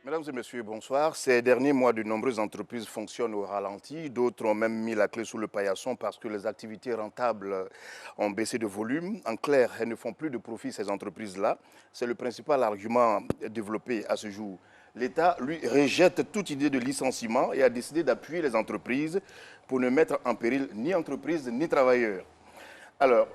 Mesdames et messieurs, bonsoir. Ces derniers mois, de nombreuses entreprises fonctionnent au ralenti. D'autres ont même mis la clé sous le paillasson parce que les activités rentables ont baissé de volume. En clair, elles ne font plus de profit, ces entreprises-là. C'est le principal argument développé à ce jour. L'État, lui, rejette toute idée de licenciement et a décidé d'appuyer les entreprises pour ne mettre en péril ni entreprises ni travailleurs. Alors,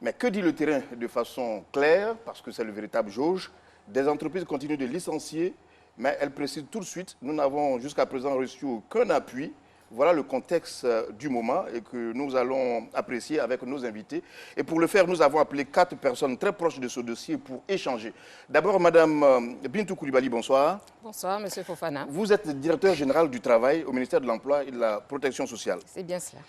mais que dit le terrain de façon claire, parce que c'est le véritable jauge? Des entreprises continuent de licencier, mais elles précisent tout de suite, nous n'avons jusqu'à présent reçu aucun appui. Voilà le contexte du moment et que nous allons apprécier avec nos invités. Et pour le faire, nous avons appelé 4 personnes très proches de ce dossier pour échanger. D'abord, Madame Bintou Koulibaly, bonsoir. Bonsoir, Monsieur Fofana. Vous êtes directeur général du travail au ministère de l'Emploi et de la Protection sociale. C'est bien cela.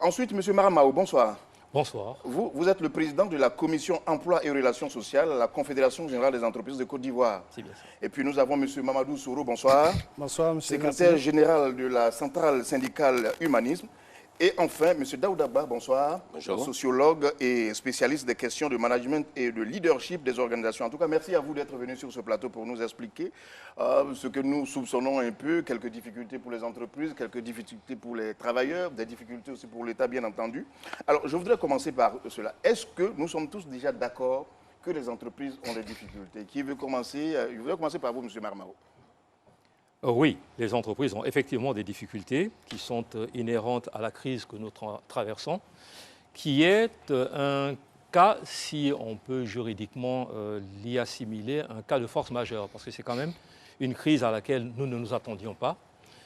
Ensuite, Monsieur Maramao, bonsoir. Bonsoir. Vous êtes le président de la commission emploi et relations sociales à la Confédération générale des entreprises de Côte d'Ivoire. C'est bien ça. Et puis nous avons M. Mamadou Soro, bonsoir. Bonsoir, monsieur. Secrétaire général de la centrale syndicale Humanisme. Et enfin, M. Daoudaba, bonsoir. Bonjour. Sociologue et spécialiste des questions de management et de leadership des organisations. En tout cas, merci à vous d'être venu sur ce plateau pour nous expliquer ce que nous soupçonnons un peu, quelques difficultés pour les entreprises, quelques difficultés pour les travailleurs, des difficultés aussi pour l'État, bien entendu. Alors, je voudrais commencer par cela. Est-ce que nous sommes tous déjà d'accord que les entreprises ont des difficultés? Qui veut commencer? Je voudrais commencer par vous, M. Marmao. Oui, les entreprises ont effectivement des difficultés qui sont inhérentes à la crise que nous traversons, qui est un cas, si on peut juridiquement l'y assimiler, un cas de force majeure, parce que c'est quand même une crise à laquelle nous ne nous attendions pas,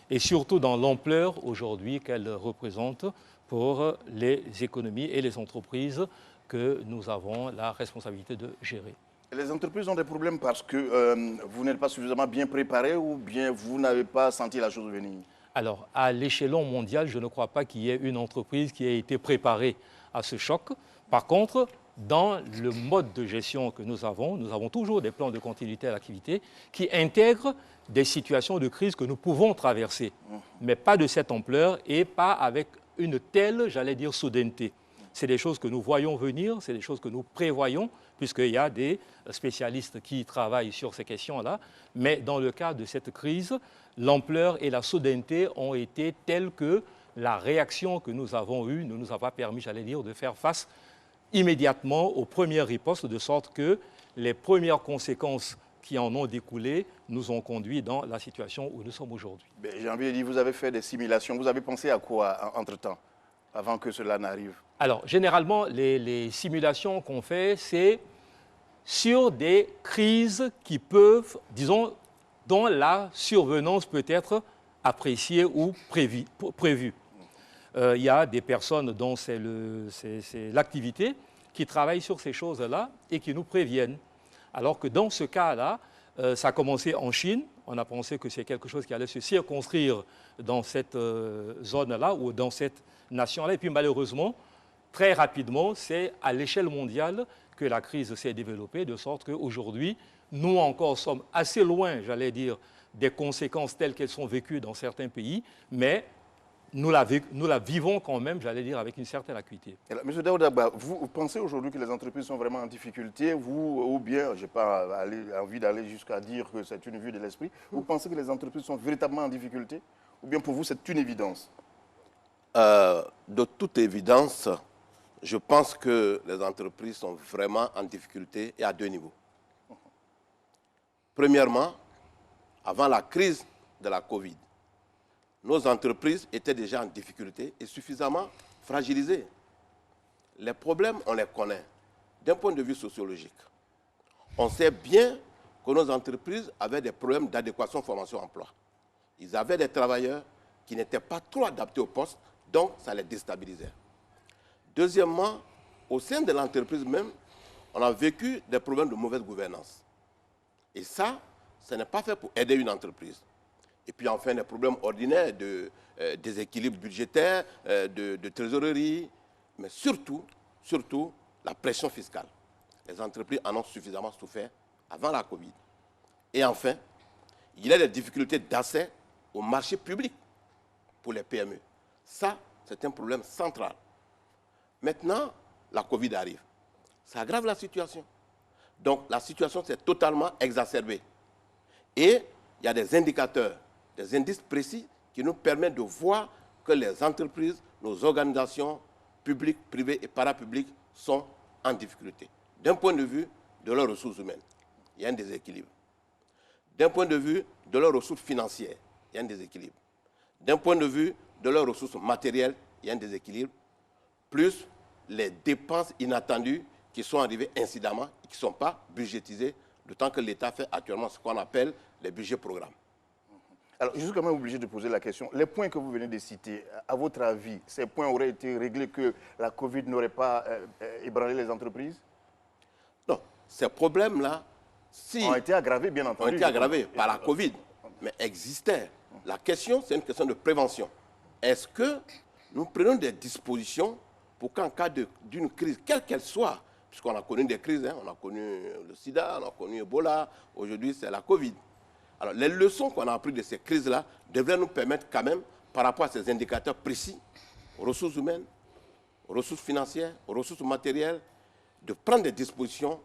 et surtout dans l'ampleur aujourd'hui qu'elle représente pour les économies et les entreprises que nous avons la responsabilité de gérer. Les entreprises ont des problèmes parce que vous n'êtes pas suffisamment bien préparé ou bien vous n'avez pas senti la chose venir? Alors, à l'échelon mondial, je ne crois pas qu'il y ait une entreprise qui ait été préparée à ce choc. Par contre, dans le mode de gestion que nous avons toujours des plans de continuité à l'activité qui intègrent des situations de crise que nous pouvons traverser, mais pas de cette ampleur et pas avec une telle, j'allais dire, soudaineté. C'est des choses que nous voyons venir, c'est des choses que nous prévoyons, puisqu'il y a des spécialistes qui travaillent sur ces questions-là. Mais dans le cas de cette crise, l'ampleur et la soudaineté ont été telles que la réaction que nous avons eue ne nous a pas permis, j'allais dire, de faire face immédiatement aux premières ripostes, de sorte que les premières conséquences qui en ont découlé nous ont conduits dans la situation où nous sommes aujourd'hui. J'ai envie de dire, vous avez fait des simulations. Vous avez pensé à quoi entre-temps, avant que cela n'arrive? Alors, généralement, les simulations qu'on fait, c'est sur des crises qui peuvent, disons, dont la survenance peut être appréciée ou prévue. Il y a des personnes dont c'est l'activité qui travaillent sur ces choses-là et qui nous préviennent. Alors que dans ce cas-là, ça a commencé en Chine. On a pensé que c'est quelque chose qui allait se circonscrire dans cette zone-là ou dans cette nation-là. Et puis malheureusement, très rapidement, c'est à l'échelle mondiale que la crise s'est développée, de sorte qu'aujourd'hui, nous encore sommes assez loin, j'allais dire, des conséquences telles qu'elles sont vécues dans certains pays, mais nous la vivons quand même, j'allais dire, avec une certaine acuité. Monsieur Daoudaba, vous pensez aujourd'hui que les entreprises sont vraiment en difficulté, ou bien, je n'ai pas envie d'aller jusqu'à dire que c'est une vue de l'esprit, vous pensez que les entreprises sont véritablement en difficulté, ou bien pour vous c'est une évidence? De toute évidence, je pense que les entreprises sont vraiment en difficulté et à 2 niveaux. Premièrement, avant la crise de la Covid, nos entreprises étaient déjà en difficulté et suffisamment fragilisées. Les problèmes, on les connaît d'un point de vue sociologique. On sait bien que nos entreprises avaient des problèmes d'adéquation formation-emploi. Ils avaient des travailleurs qui n'étaient pas trop adaptés au poste, donc ça les déstabilisait. Deuxièmement, au sein de l'entreprise même, on a vécu des problèmes de mauvaise gouvernance. Et ça, ce n'est pas fait pour aider une entreprise. Et puis enfin, des problèmes ordinaires de déséquilibre budgétaire, de trésorerie, mais surtout, la pression fiscale. Les entreprises en ont suffisamment souffert avant la Covid. Et enfin, il y a des difficultés d'accès au marché public pour les PME. Ça, c'est un problème central. Maintenant, la Covid arrive. Ça aggrave la situation. Donc, la situation s'est totalement exacerbée. Et il y a des indicateurs, des indices précis qui nous permettent de voir que les entreprises, nos organisations publiques, privées et parapubliques sont en difficulté. D'un point de vue de leurs ressources humaines, il y a un déséquilibre. D'un point de vue de leurs ressources financières, il y a un déséquilibre. D'un point de vue de leurs ressources matérielles, il y a un déséquilibre. Plus les dépenses inattendues qui sont arrivées incidemment et qui ne sont pas budgétisées, d'autant que l'État fait actuellement ce qu'on appelle les budgets programmes. Alors, je suis quand même obligé de poser la question. Les points que vous venez de citer, à votre avis, ces points auraient été réglés que la Covid n'aurait pas ébranlé les entreprises? Non, ces problèmes-là, ont été aggravés, bien entendu. Ont été aggravés par la Covid, mais existaient. La question, c'est une question de prévention. Est-ce que nous prenons des dispositions pour qu'en cas d'une crise, quelle qu'elle soit, puisqu'on a connu des crises, hein, on a connu le sida, on a connu Ebola, aujourd'hui c'est la Covid. Alors les leçons qu'on a apprises de ces crises-là devraient nous permettre quand même, par rapport à ces indicateurs précis, aux ressources humaines, aux ressources financières, aux ressources matérielles, de prendre des dispositions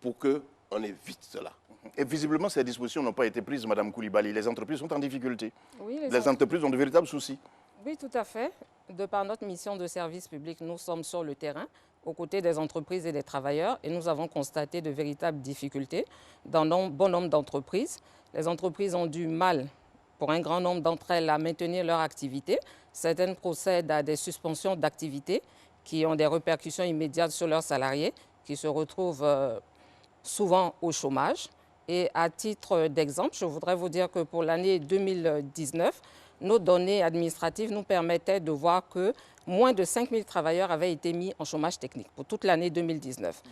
pour qu'on évite cela. Et visiblement, ces dispositions n'ont pas été prises, Mme Koulibaly. Les entreprises sont en difficulté. Oui, les entreprises ont de véritables soucis. Oui, tout à fait. De par notre mission de service public, nous sommes sur le terrain, aux côtés des entreprises et des travailleurs, et nous avons constaté de véritables difficultés dans un bon nombre d'entreprises. Les entreprises ont du mal, pour un grand nombre d'entre elles, à maintenir leur activité. Certaines procèdent à des suspensions d'activité qui ont des répercussions immédiates sur leurs salariés, qui se retrouvent souvent au chômage. Et à titre d'exemple, je voudrais vous dire que pour l'année 2019, nos données administratives nous permettaient de voir que moins de 5 000 travailleurs avaient été mis en chômage technique pour toute l'année 2019.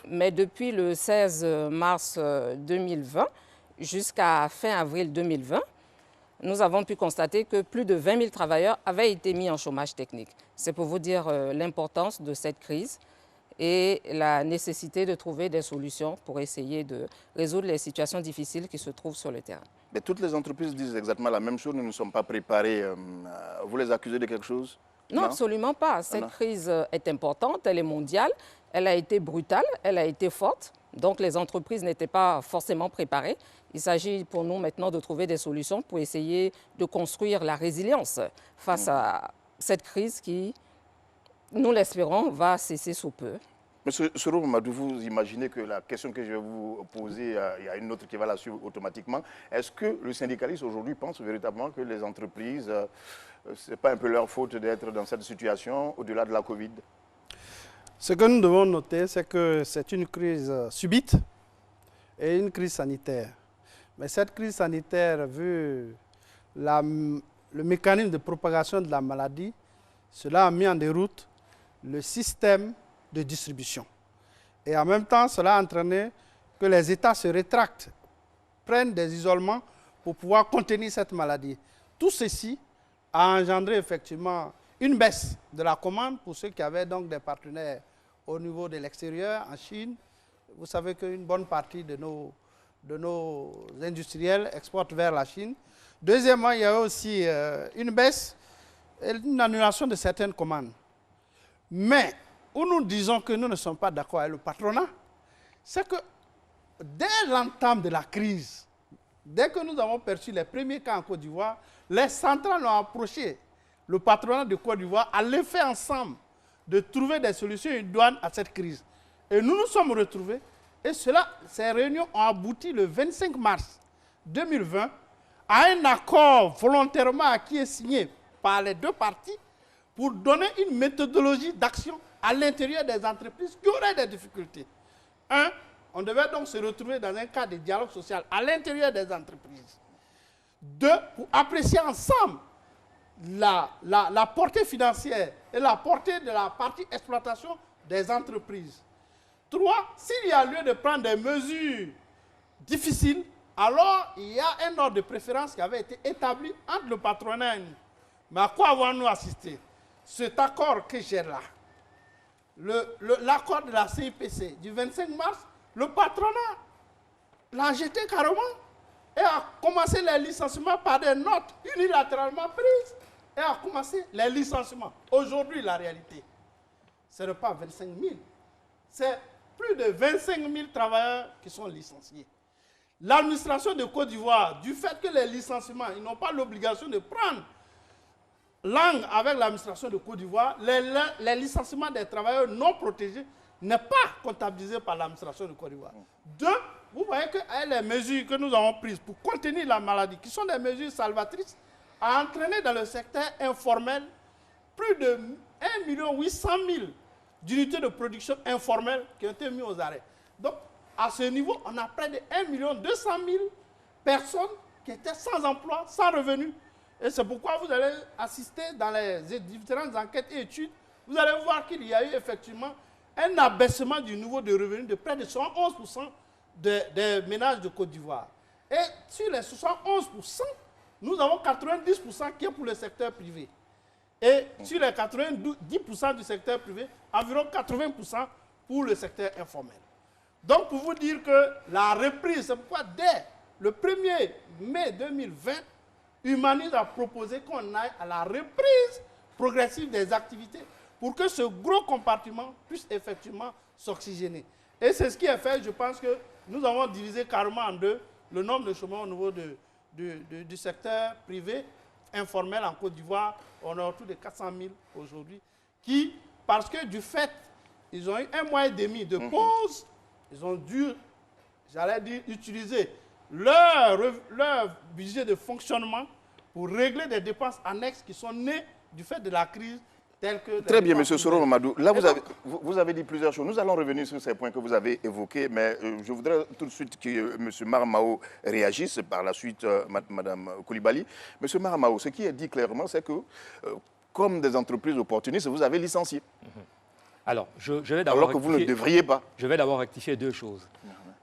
Mais depuis le 16 mars 2020 jusqu'à fin avril 2020, nous avons pu constater que plus de 20 000 travailleurs avaient été mis en chômage technique. C'est pour vous dire l'importance de cette crise et la nécessité de trouver des solutions pour essayer de résoudre les situations difficiles qui se trouvent sur le terrain. Mais toutes les entreprises disent exactement la même chose, nous ne sommes pas préparés. Vous les accusez de quelque chose? Non, absolument pas. Cette crise est importante, elle est mondiale, elle a été brutale, elle a été forte. Donc les entreprises n'étaient pas forcément préparées. Il s'agit pour nous maintenant de trouver des solutions pour essayer de construire la résilience face à cette crise qui, nous l'espérons, va cesser sous peu. Monsieur Soro Mamadou, vous imaginez que la question que je vais vous poser, il y a une autre qui va la suivre automatiquement. Est-ce que le syndicaliste aujourd'hui pense véritablement que les entreprises, ce n'est pas un peu leur faute d'être dans cette situation au-delà de la Covid? Ce que nous devons noter, c'est que c'est une crise subite et une crise sanitaire. Mais cette crise sanitaire, vu le mécanisme de propagation de la maladie, cela a mis en déroute le système de distribution. Et en même temps, cela a entraîné que les États se rétractent, prennent des isolements pour pouvoir contenir cette maladie. Tout ceci a engendré effectivement une baisse de la commande pour ceux qui avaient donc des partenaires au niveau de l'extérieur, en Chine. Vous savez qu'une bonne partie de nos industriels exportent vers la Chine. Deuxièmement, il y a aussi une baisse, une annulation de certaines commandes. Mais où nous disons que nous ne sommes pas d'accord avec le patronat, c'est que dès l'entame de la crise, dès que nous avons perçu les premiers cas en Côte d'Ivoire, les centrales ont approché le patronat de Côte d'Ivoire à le faire ensemble, de trouver des solutions idoines à cette crise. Et nous nous sommes retrouvés, et ces réunions ont abouti le 25 mars 2020 à un accord volontairement qui est signé par les deux parties pour donner une méthodologie d'action à l'intérieur des entreprises qui auraient des difficultés. Un, on devait donc se retrouver dans un cadre de dialogue social à l'intérieur des entreprises. Deux, pour apprécier ensemble la portée financière et la portée de la partie exploitation des entreprises. Trois, s'il y a lieu de prendre des mesures difficiles, alors il y a un ordre de préférence qui avait été établi entre le patronat et nous. Mais à quoi avons-nous assisté? Cet accord que j'ai là, l'accord de la CIPC du 25 mars, le patronat l'a jeté carrément et a commencé les licenciements par des notes unilatéralement prises et a commencé les licenciements. Aujourd'hui, la réalité, ce n'est pas 25 000, c'est plus de 25 000 travailleurs qui sont licenciés. L'administration de Côte d'Ivoire, du fait que les licenciements, ils n'ont pas l'obligation de prendre langue avec l'administration de Côte d'Ivoire, les licenciements des travailleurs non protégés n'est pas comptabilisé par l'administration de Côte d'Ivoire. Deux, vous voyez que les mesures que nous avons prises pour contenir la maladie, qui sont des mesures salvatrices, a entraîné dans le secteur informel plus de 1 800 000 d'unités de production informelles qui ont été mises aux arrêts. Donc, à ce niveau, on a près de 1 200 000 personnes qui étaient sans emploi, sans revenus. Et c'est pourquoi vous allez assister dans les différentes enquêtes et études, vous allez voir qu'il y a eu effectivement un abaissement du niveau de revenus de près de 71% des ménages de Côte d'Ivoire. Et sur les 71%, nous avons 90% qui est pour le secteur privé. Et sur les 90% du secteur privé, environ 80% pour le secteur informel. Donc, pour vous dire que la reprise, c'est pourquoi dès le 1er mai 2020, Humanis a proposé qu'on aille à la reprise progressive des activités pour que ce gros compartiment puisse effectivement s'oxygéner. Et c'est ce qui est fait. Je pense que nous avons divisé carrément en deux le nombre de chômeurs au niveau du secteur privé informel en Côte d'Ivoire. On a autour de 400 000 aujourd'hui qui, parce que du fait, ils ont eu 1 mois et demi de pause, ils ont dû, j'allais dire, utiliser leur budget de fonctionnement pour régler des dépenses annexes qui sont nées du fait de la crise telle que... Très bien, M. Soro Mamadou. Là, vous avez dit plusieurs choses. Nous allons revenir sur ces points que vous avez évoqués, mais je voudrais tout de suite que M. Maramao réagisse, par la suite Mme Coulibaly. M. Maramao, ce qui est dit clairement, c'est que, comme des entreprises opportunistes, vous avez licencié. Alors, je vais d'abord... Alors que vous ne devriez pas. Je vais d'abord rectifier deux choses.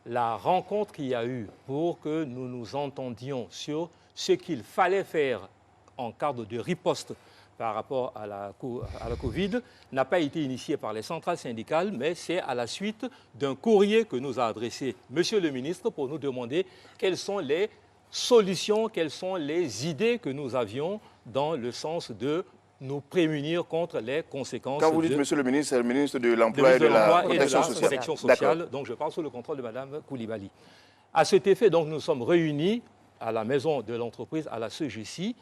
La rencontre qu'il y a eu pour que nous nous entendions sur ce qu'il fallait faire en cadre de riposte par rapport à la Covid n'a pas été initiée par les centrales syndicales, mais c'est à la suite d'un courrier que nous a adressé Monsieur le ministre pour nous demander quelles sont les solutions, quelles sont les idées que nous avions dans le sens de nous prémunir contre les conséquences. Quand vous dites Monsieur le ministre, c'est le ministre de l'Emploi et de la Protection sociale. Donc je parle sous le contrôle de Mme Coulibaly. À cet effet, donc, nous sommes réunis à la maison de l'entreprise, à la CEGESI.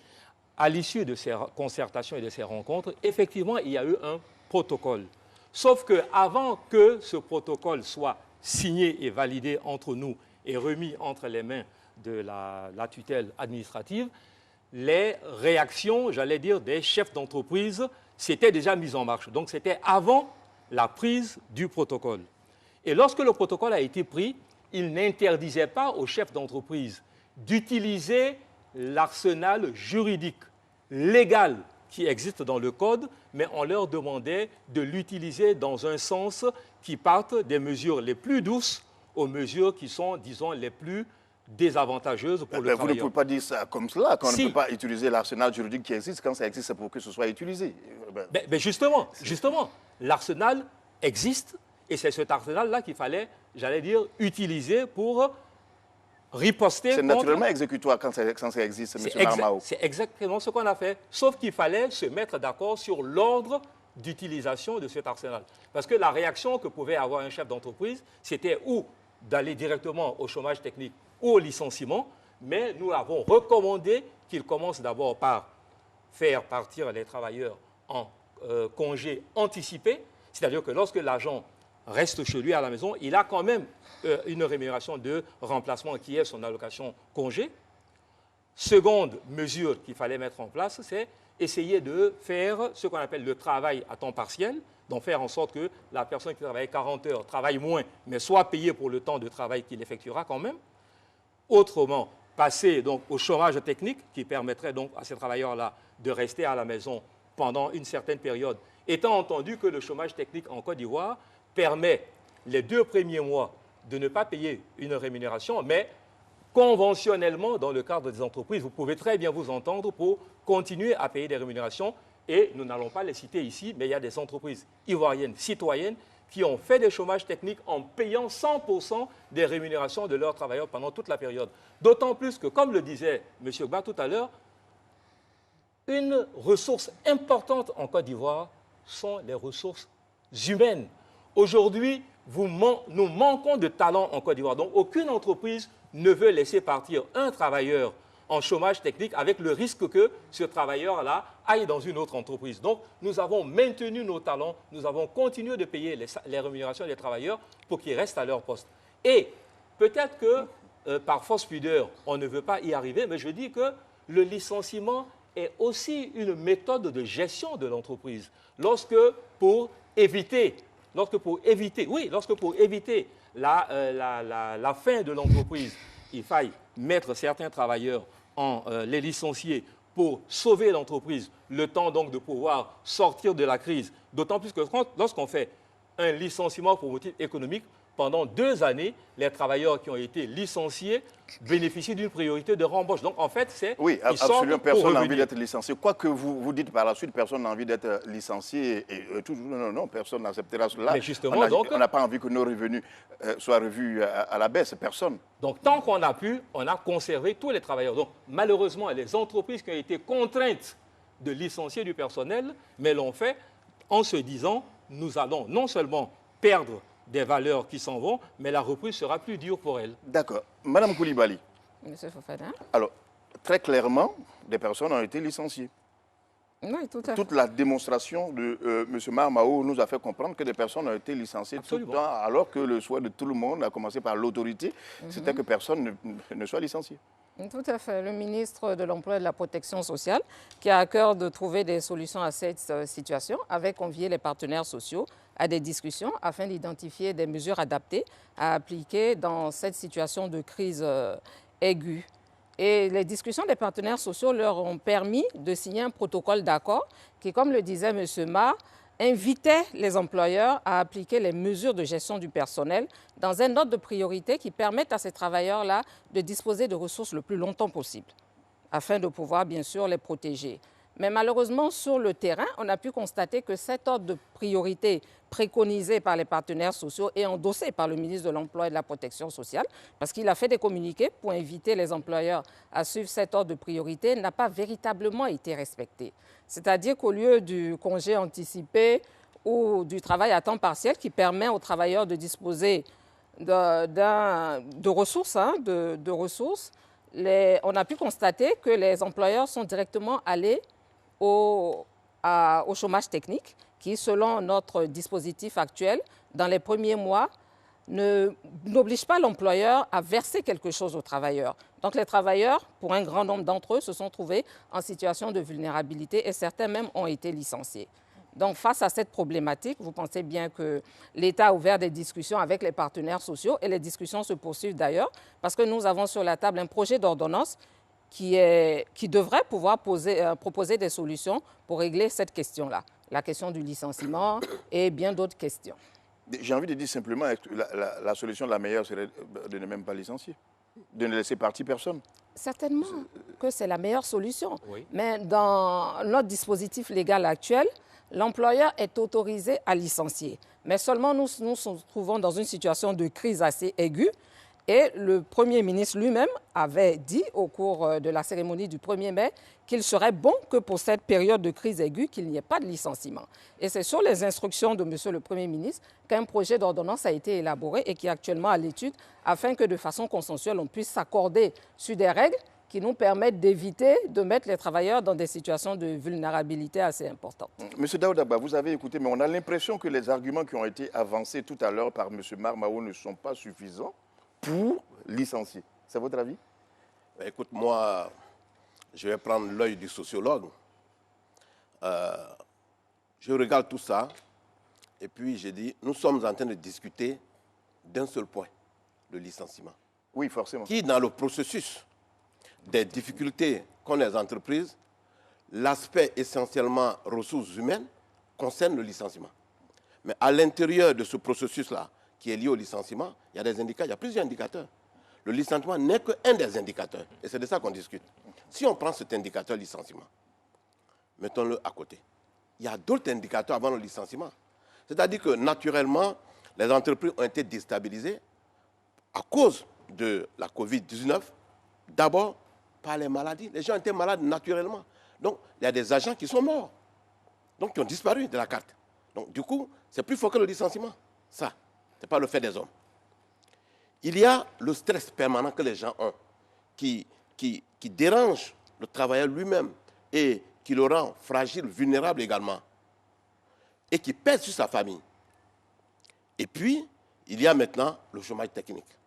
À l'issue de ces concertations et de ces rencontres, effectivement, il y a eu un protocole. Sauf qu'avant que ce protocole soit signé et validé entre nous et remis entre les mains de la tutelle administrative, les réactions, j'allais dire, des chefs d'entreprise s'étaient déjà mises en marche. Donc, c'était avant la prise du protocole. Et lorsque le protocole a été pris, il n'interdisait pas aux chefs d'entreprise d'utiliser l'arsenal juridique, légal qui existe dans le Code, mais on leur demandait de l'utiliser dans un sens qui parte des mesures les plus douces aux mesures qui sont, disons, les plus désavantageuses pour le travailleur. Vous ne pouvez pas dire ça comme cela, qu'on ne peut pas utiliser l'arsenal juridique qui existe. Quand ça existe, c'est pour que ce soit utilisé. Mais justement, l'arsenal existe et c'est cet arsenal-là qu'il fallait, j'allais dire, utiliser pour riposter. C'est naturellement exécutoire quand ça existe, M. Maramao. C'est exactement ce qu'on a fait, sauf qu'il fallait se mettre d'accord sur l'ordre d'utilisation de cet arsenal. Parce que la réaction que pouvait avoir un chef d'entreprise, c'était ou d'aller directement au chômage technique ou au licenciement, mais nous avons recommandé qu'il commence d'abord par faire partir les travailleurs en congé anticipé, c'est-à-dire que lorsque l'agent reste chez lui à la maison, il a quand même une rémunération de remplacement qui est son allocation congé. Seconde mesure qu'il fallait mettre en place, c'est essayer de faire ce qu'on appelle le travail à temps partiel, donc faire en sorte que la personne qui travaille 40 heures travaille moins, mais soit payée pour le temps de travail qu'il effectuera quand même. Autrement, passer donc au chômage technique qui permettrait donc à ces travailleurs-là de rester à la maison pendant une certaine période, étant entendu que le chômage technique en Côte d'Ivoire permet les 2 premiers mois de ne pas payer une rémunération, mais conventionnellement, dans le cadre des entreprises, vous pouvez très bien vous entendre pour continuer à payer des rémunérations. Et nous n'allons pas les citer ici, mais il y a des entreprises ivoiriennes, citoyennes, qui ont fait des chômages techniques en payant 100% des rémunérations de leurs travailleurs pendant toute la période. D'autant plus que, comme le disait M. Gba tout à l'heure, une ressource importante en Côte d'Ivoire sont les ressources humaines. Aujourd'hui, nous manquons de talent en Côte d'Ivoire. Donc, aucune entreprise ne veut laisser partir un travailleur en chômage technique avec le risque que ce travailleur-là aille dans une autre entreprise. Donc, nous avons maintenu nos talents, nous avons continué de payer les rémunérations des travailleurs pour qu'ils restent à leur poste. Et peut-être que, par force pudeur, on ne veut pas y arriver, mais je dis que le licenciement est aussi une méthode de gestion de l'entreprise. Lorsque pour éviter la fin de l'entreprise, il faille mettre certains travailleurs les licencier pour sauver l'entreprise, le temps donc de pouvoir sortir de la crise. D'autant plus que lorsqu'on fait un licenciement pour motif économique, pendant 2 années, les travailleurs qui ont été licenciés bénéficient d'une priorité de rembauche. Donc, en fait, c'est... Oui, absolument, personne n'a envie d'être licencié. Quoi que vous dites par la suite, personne n'a envie d'être licencié. Non, personne n'acceptera cela. Mais justement, on n'a pas envie que nos revenus soient revus à la baisse, personne. Donc, tant qu'on a pu, on a conservé tous les travailleurs. Donc, malheureusement, les entreprises qui ont été contraintes de licencier du personnel, mais l'ont fait en se disant, nous allons non seulement perdre des valeurs qui s'en vont, mais la reprise sera plus dure pour elles. D'accord. Madame Koulibaly. Monsieur Fofana. Alors, très clairement, des personnes ont été licenciées. Oui, tout à fait. Toute la démonstration de M. Marmao nous a fait comprendre que des personnes ont été licenciées tout le temps, alors que le souhait de tout le monde, à commencer par l'autorité, c'était que personne ne soit licencié. Tout à fait. Le ministre de l'Emploi et de la Protection sociale, qui a à cœur de trouver des solutions à cette situation, avait convié les partenaires sociaux à des discussions afin d'identifier des mesures adaptées à appliquer dans cette situation de crise aiguë. Et les discussions des partenaires sociaux leur ont permis de signer un protocole d'accord qui, comme le disait M. Ma, invitait les employeurs à appliquer les mesures de gestion du personnel dans un ordre de priorité qui permettent à ces travailleurs-là de disposer de ressources le plus longtemps possible, afin de pouvoir bien sûr les protéger. Mais malheureusement, sur le terrain, on a pu constater que cet ordre de priorité préconisé par les partenaires sociaux et endossé par le ministre de l'Emploi et de la Protection sociale, parce qu'il a fait des communiqués pour inviter les employeurs à suivre cet ordre de priorité, n'a pas véritablement été respecté. C'est-à-dire qu'au lieu du congé anticipé ou du travail à temps partiel qui permet aux travailleurs de disposer de ressources, on a pu constater que les employeurs sont directement allés au chômage technique qui, selon notre dispositif actuel, dans les premiers mois, n'oblige pas l'employeur à verser quelque chose aux travailleurs. Donc les travailleurs, pour un grand nombre d'entre eux, se sont trouvés en situation de vulnérabilité et certains même ont été licenciés. Donc face à cette problématique, vous pensez bien que l'État a ouvert des discussions avec les partenaires sociaux et les discussions se poursuivent d'ailleurs parce que nous avons sur la table un projet d'ordonnance qui devrait pouvoir proposer des solutions pour régler cette question-là, la question du licenciement et bien d'autres questions. J'ai envie de dire simplement que la solution la meilleure serait de ne même pas licencier, de ne laisser partir personne. Certainement que c'est la meilleure solution. Oui. Mais dans notre dispositif légal actuel, l'employeur est autorisé à licencier. Mais seulement nous nous trouvons dans une situation de crise assez aiguë. Et le Premier ministre lui-même avait dit au cours de la cérémonie du 1er mai qu'il serait bon que pour cette période de crise aiguë, qu'il n'y ait pas de licenciement. Et c'est sur les instructions de M. le Premier ministre qu'un projet d'ordonnance a été élaboré et qui est actuellement à l'étude afin que de façon consensuelle, on puisse s'accorder sur des règles qui nous permettent d'éviter de mettre les travailleurs dans des situations de vulnérabilité assez importantes. Monsieur Daoudaba, vous avez écouté, mais on a l'impression que les arguments qui ont été avancés tout à l'heure par M. Marmao ne sont pas suffisants pour licencier. C'est votre avis? Écoute, moi, je vais prendre l'œil du sociologue. Je regarde tout ça et puis je dis, nous sommes en train de discuter d'un seul point, le licenciement. Oui, forcément. Qui, dans le processus des difficultés qu'ont les entreprises, l'aspect essentiellement ressources humaines concerne le licenciement. Mais à l'intérieur de ce processus-là, qui est lié au licenciement, il y a des indicateurs, il y a plusieurs indicateurs. Le licenciement n'est qu'un des indicateurs. Et c'est de ça qu'on discute. Si on prend cet indicateur licenciement, mettons-le à côté. Il y a d'autres indicateurs avant le licenciement. C'est-à-dire que naturellement, les entreprises ont été déstabilisées à cause de la Covid-19. D'abord, par les maladies. Les gens étaient malades naturellement. Donc, il y a des agents qui sont morts. Donc, qui ont disparu de la carte. Donc, du coup, c'est plus fort que le licenciement. Ça. Ce n'est pas le fait des hommes. Il y a le stress permanent que les gens ont, qui dérange le travailleur lui-même et qui le rend fragile, vulnérable également, et qui pèse sur sa famille. Et puis, il y a maintenant le chômage technique.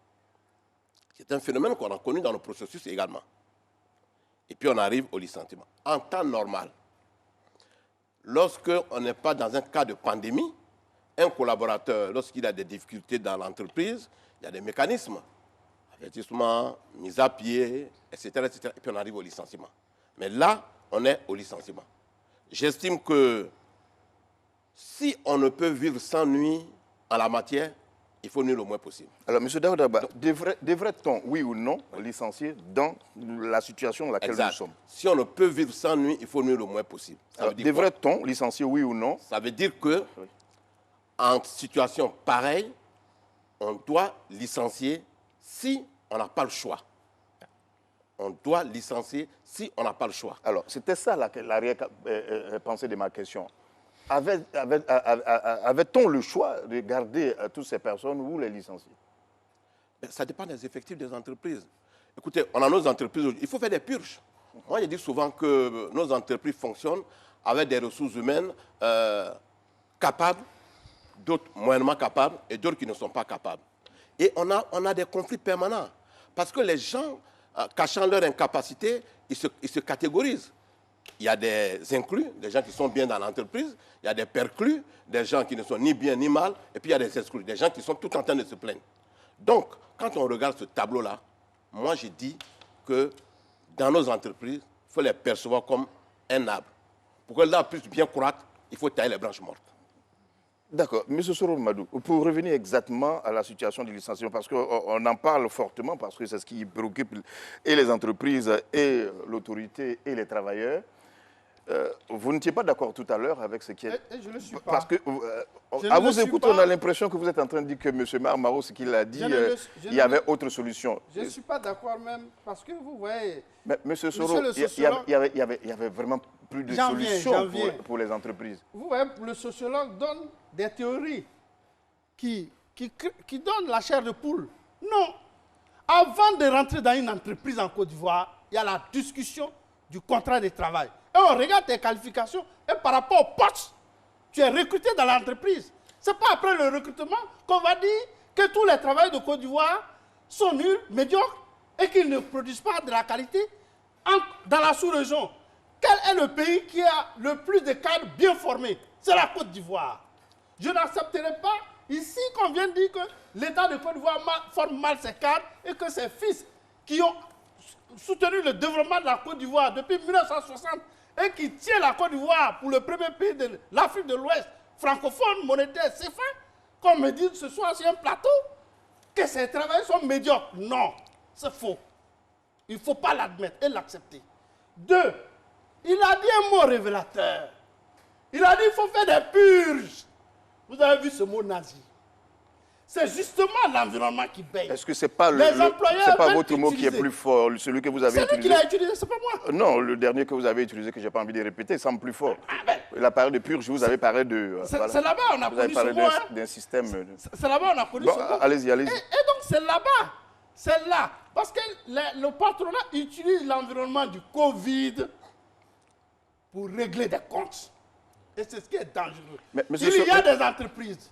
C'est un phénomène qu'on a connu dans le processus également. Et puis, on arrive au licenciement. En temps normal, lorsqu'on n'est pas dans un cas de pandémie, un collaborateur, lorsqu'il a des difficultés dans l'entreprise, il y a des mécanismes, avertissement, mise à pied, etc., etc. Et puis on arrive au licenciement. Mais là, on est au licenciement. J'estime que si on ne peut vivre sans nuit en la matière, il faut nuire le moins possible. Alors, M. Daoudaba, devrait-on, oui ou non, licencier dans la situation dans laquelle nous sommes? Si on ne peut vivre sans nuit, il faut nuire le moins possible. Devrait-on licencier, oui ou non? Ça veut dire que, en situation pareille, on doit licencier si on n'a pas le choix. On doit licencier si on n'a pas le choix. Alors, c'était ça la pensée de ma question. Avait-on le choix de garder toutes ces personnes ou les licencier? Ça dépend des effectifs des entreprises. Écoutez, on a nos entreprises, il faut faire des purges. Moi, je dis souvent que nos entreprises fonctionnent avec des ressources humaines capables, d'autres moyennement capables et d'autres qui ne sont pas capables. Et on a des conflits permanents. Parce que les gens, cachant leur incapacité, ils se catégorisent. Il y a des inclus, des gens qui sont bien dans l'entreprise. Il y a des perclus, des gens qui ne sont ni bien ni mal. Et puis il y a des exclus, des gens qui sont tout en train de se plaindre. Donc, quand on regarde ce tableau-là, moi je dis que dans nos entreprises, il faut les percevoir comme un arbre. Pour que l'arbre puisse bien croître, il faut tailler les branches mortes. D'accord. M. Soro Mamadou, pour revenir exactement à la situation du licenciement, parce qu'on en parle fortement, parce que c'est ce qui préoccupe et les entreprises, et l'autorité, et les travailleurs. Vous n'étiez pas d'accord tout à l'heure avec ce qui est... Je ne le suis pas. Parce que, à vous écouter, on a l'impression que vous êtes en train de dire que M. Marmaro, ce qu'il a dit, il y avait autre solution. Je ne suis pas d'accord même, parce que vous voyez... Mais M. Soro, il y avait vraiment plus de solutions pour les entreprises. Vous voyez, le sociologue donne des théories qui donnent la chair de poule. Non. Avant de rentrer dans une entreprise en Côte d'Ivoire, il y a la discussion du contrat de travail. Et on regarde tes qualifications et par rapport au poste, tu es recruté dans l'entreprise. Ce n'est pas après le recrutement qu'on va dire que tous les travailleurs de Côte d'Ivoire sont nuls, médiocres et qu'ils ne produisent pas de la qualité dans la sous-région. Quel est le pays qui a le plus de cadres bien formés? C'est la Côte d'Ivoire. Je n'accepterai pas ici qu'on vienne dire que l'État de Côte d'Ivoire forme mal ses cadres et que ses fils qui ont soutenu le développement de la Côte d'Ivoire depuis 1960 et qui tient la Côte d'Ivoire pour le premier pays de l'Afrique de l'Ouest, francophone, monétaire, CFA, qu'on me dit ce soir sur un plateau que ces travailleurs sont médiocres. Non, c'est faux. Il ne faut pas l'admettre et l'accepter. 2, il a dit un mot révélateur. Il a dit qu'il faut faire des purges. Vous avez vu ce mot nazi. C'est justement l'environnement qui paye. Est-ce que ce n'est pas, votre mot qui est plus fort, celui que vous avez utilisé? C'est lui qui l'a utilisé, ce n'est pas moi. Non, le dernier que vous avez utilisé, que je n'ai pas envie de répéter, semble plus fort. Il a parlé de purge, vous avez parlé de... C'est là-bas on a connu ce mot. D'un système... C'est là-bas on a connu ce mot. Allez-y, allez-y. Et donc c'est là-bas. C'est là. Parce que le patronat utilise l'environnement du Covid pour régler des comptes. Et c'est ce qui est dangereux. Il y a des entreprises.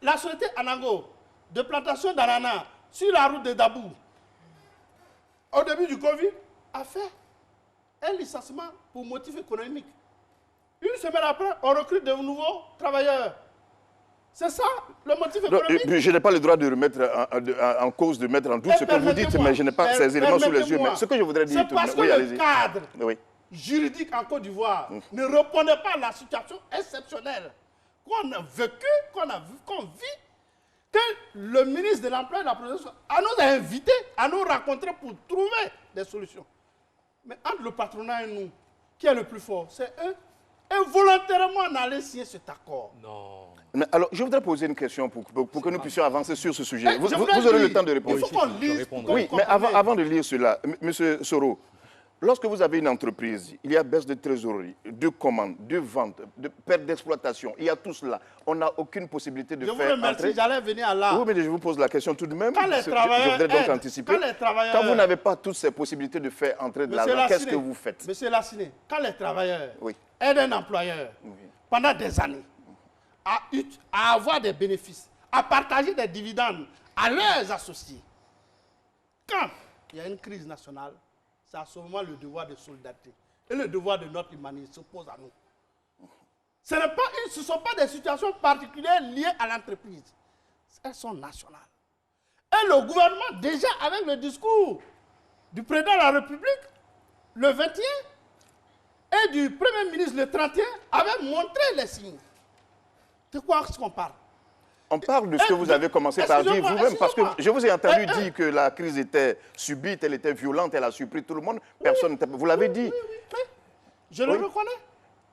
La société Anango, de plantation d'ananas sur la route de Dabou, au début du Covid, a fait un licenciement pour motif économique. Une semaine après, on recrute de nouveaux travailleurs. C'est ça le motif économique. Non, je n'ai pas le droit de remettre en cause, de mettre en doute ce que vous dites, mais je n'ai pas ces éléments sous les yeux. Mais ce que je voudrais dire... C'est parce que le cadre juridique en Côte d'Ivoire ne répondait pas à la situation exceptionnelle qu'on a vécue, qu'on vit, que le ministre de l'Emploi et de la Production nous a invités à nous rencontrer pour trouver des solutions. Mais entre le patronat et nous, qui est le plus fort? C'est eux. Et volontairement, on allait signer cet accord. Non. Mais alors, je voudrais poser une question pour que nous puissions avancer sur ce sujet. Vous aurez le temps de répondre. Il faut qu'on lise. Oui, mais avant de lire cela, M. Soro, Lorsque vous avez une entreprise, il y a baisse de trésorerie, de commandes, de ventes, de perte d'exploitation. Il y a tout cela. On n'a aucune possibilité de faire entrer. Je vous remercie, j'allais venir là. Oui, mais je vous pose la question tout de même. Quand les Je travailleurs voudrais donc aident, anticiper. quand vous n'avez pas toutes ces possibilités de faire entrer de l'argent, qu'est-ce que vous faites? Monsieur Lassiné, quand les travailleurs Oui. aident un employeur pendant des années à avoir des bénéfices, à partager des dividendes à leurs associés, quand il y a une crise nationale, c'est à ce moment le devoir de solidarité et le devoir de notre humanité s'oppose à nous. Ce ne sont pas des situations particulières liées à l'entreprise. Elles sont nationales. Et le gouvernement, déjà avec le discours du président de la République, le 21, et du Premier ministre, le 31, avait montré les signes. De quoi est-ce qu'on parle? On parle de ce que vous avez commencé par dire vous-même, parce que je vous ai entendu dire que la crise était subite, elle était violente, elle a surpris tout le monde. Personne n'était... Vous l'avez dit. Oui. Je le reconnais.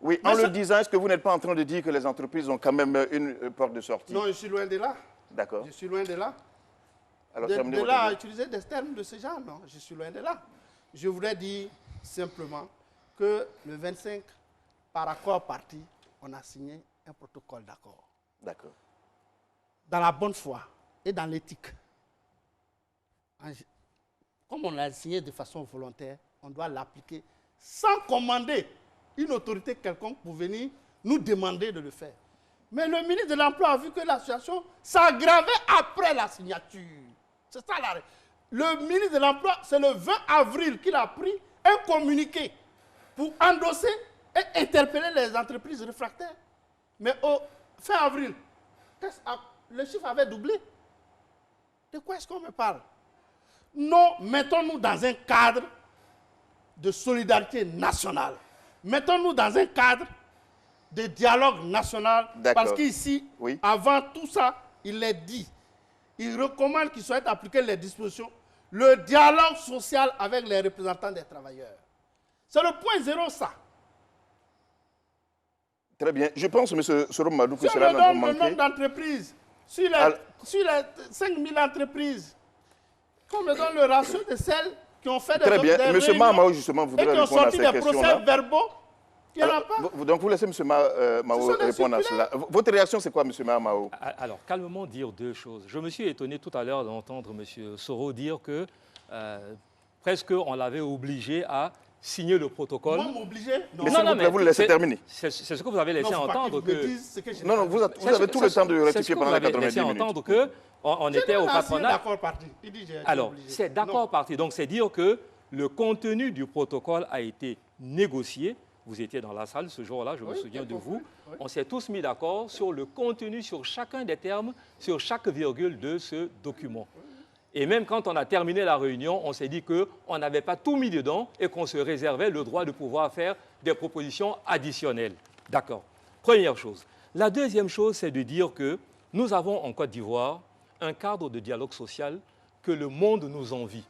Oui, en le disant, est-ce que vous n'êtes pas en train de dire que les entreprises ont quand même une porte de sortie? Non, je suis loin de là. D'accord. Je suis loin de là. Alors, De là à utiliser des termes de ce genre, non, je suis loin de là. Je voudrais dire simplement que le 25, par accord parti, on a signé un protocole d'accord. D'accord. Dans la bonne foi et dans l'éthique. Comme on l'a signé de façon volontaire, on doit l'appliquer sans commander une autorité quelconque pour venir nous demander de le faire. Mais le ministre de l'Emploi a vu que la situation s'aggravait après la signature. C'est ça la... Le ministre de l'Emploi, c'est le 20 avril qu'il a pris un communiqué pour endosser et interpeller les entreprises réfractaires. Mais au fin avril, le chiffre avait doublé. De quoi est-ce qu'on me parle? Non, mettons-nous dans un cadre de solidarité nationale. Mettons-nous dans un cadre de dialogue national. Parce qu'ici, avant tout ça, il est dit. Il recommande qu'il soit appliqué les dispositions. Le dialogue social avec les représentants des travailleurs. C'est le point zéro, ça. Très bien. Je pense, M. Sorom Madou, que si cela n'a pas manqué. Le nombre d'entreprises, sur les 5 000 entreprises, qu'on me donne le ratio de celles qui ont fait des Très bien. M. Mahamao, justement, voudrait répondre à ces questions-là. Et qui ont sorti des procès-verbaux. Il n'y en a pas. Donc, vous laissez M. Mahamao répondre à cela. Votre réaction, c'est quoi, M. Mahamao? Alors, calmement dire deux choses. Je me suis étonné tout à l'heure d'entendre M. Soro dire que presque on l'avait obligé à signer le protocole. Moi, m'obliger? Mais s'il vous plaît, vous le laissez terminer. C'est ce que vous avez laissé entendre. Non, vous avez tout le temps de rectifier pendant les 90 minutes. Vous avez laissé entendre qu'on était au patronat. D'accord parti. Alors, c'est d'accord parti. Donc, c'est dire que le contenu du protocole a été négocié. Vous étiez dans la salle ce jour-là, je me souviens de vous. Oui. On s'est tous mis d'accord sur le contenu, sur chacun des termes, sur chaque virgule de ce document. Et même quand on a terminé la réunion, on s'est dit qu'on n'avait pas tout mis dedans et qu'on se réservait le droit de pouvoir faire des propositions additionnelles. D'accord. Première chose. La deuxième chose, c'est de dire que nous avons en Côte d'Ivoire un cadre de dialogue social que le monde nous envie.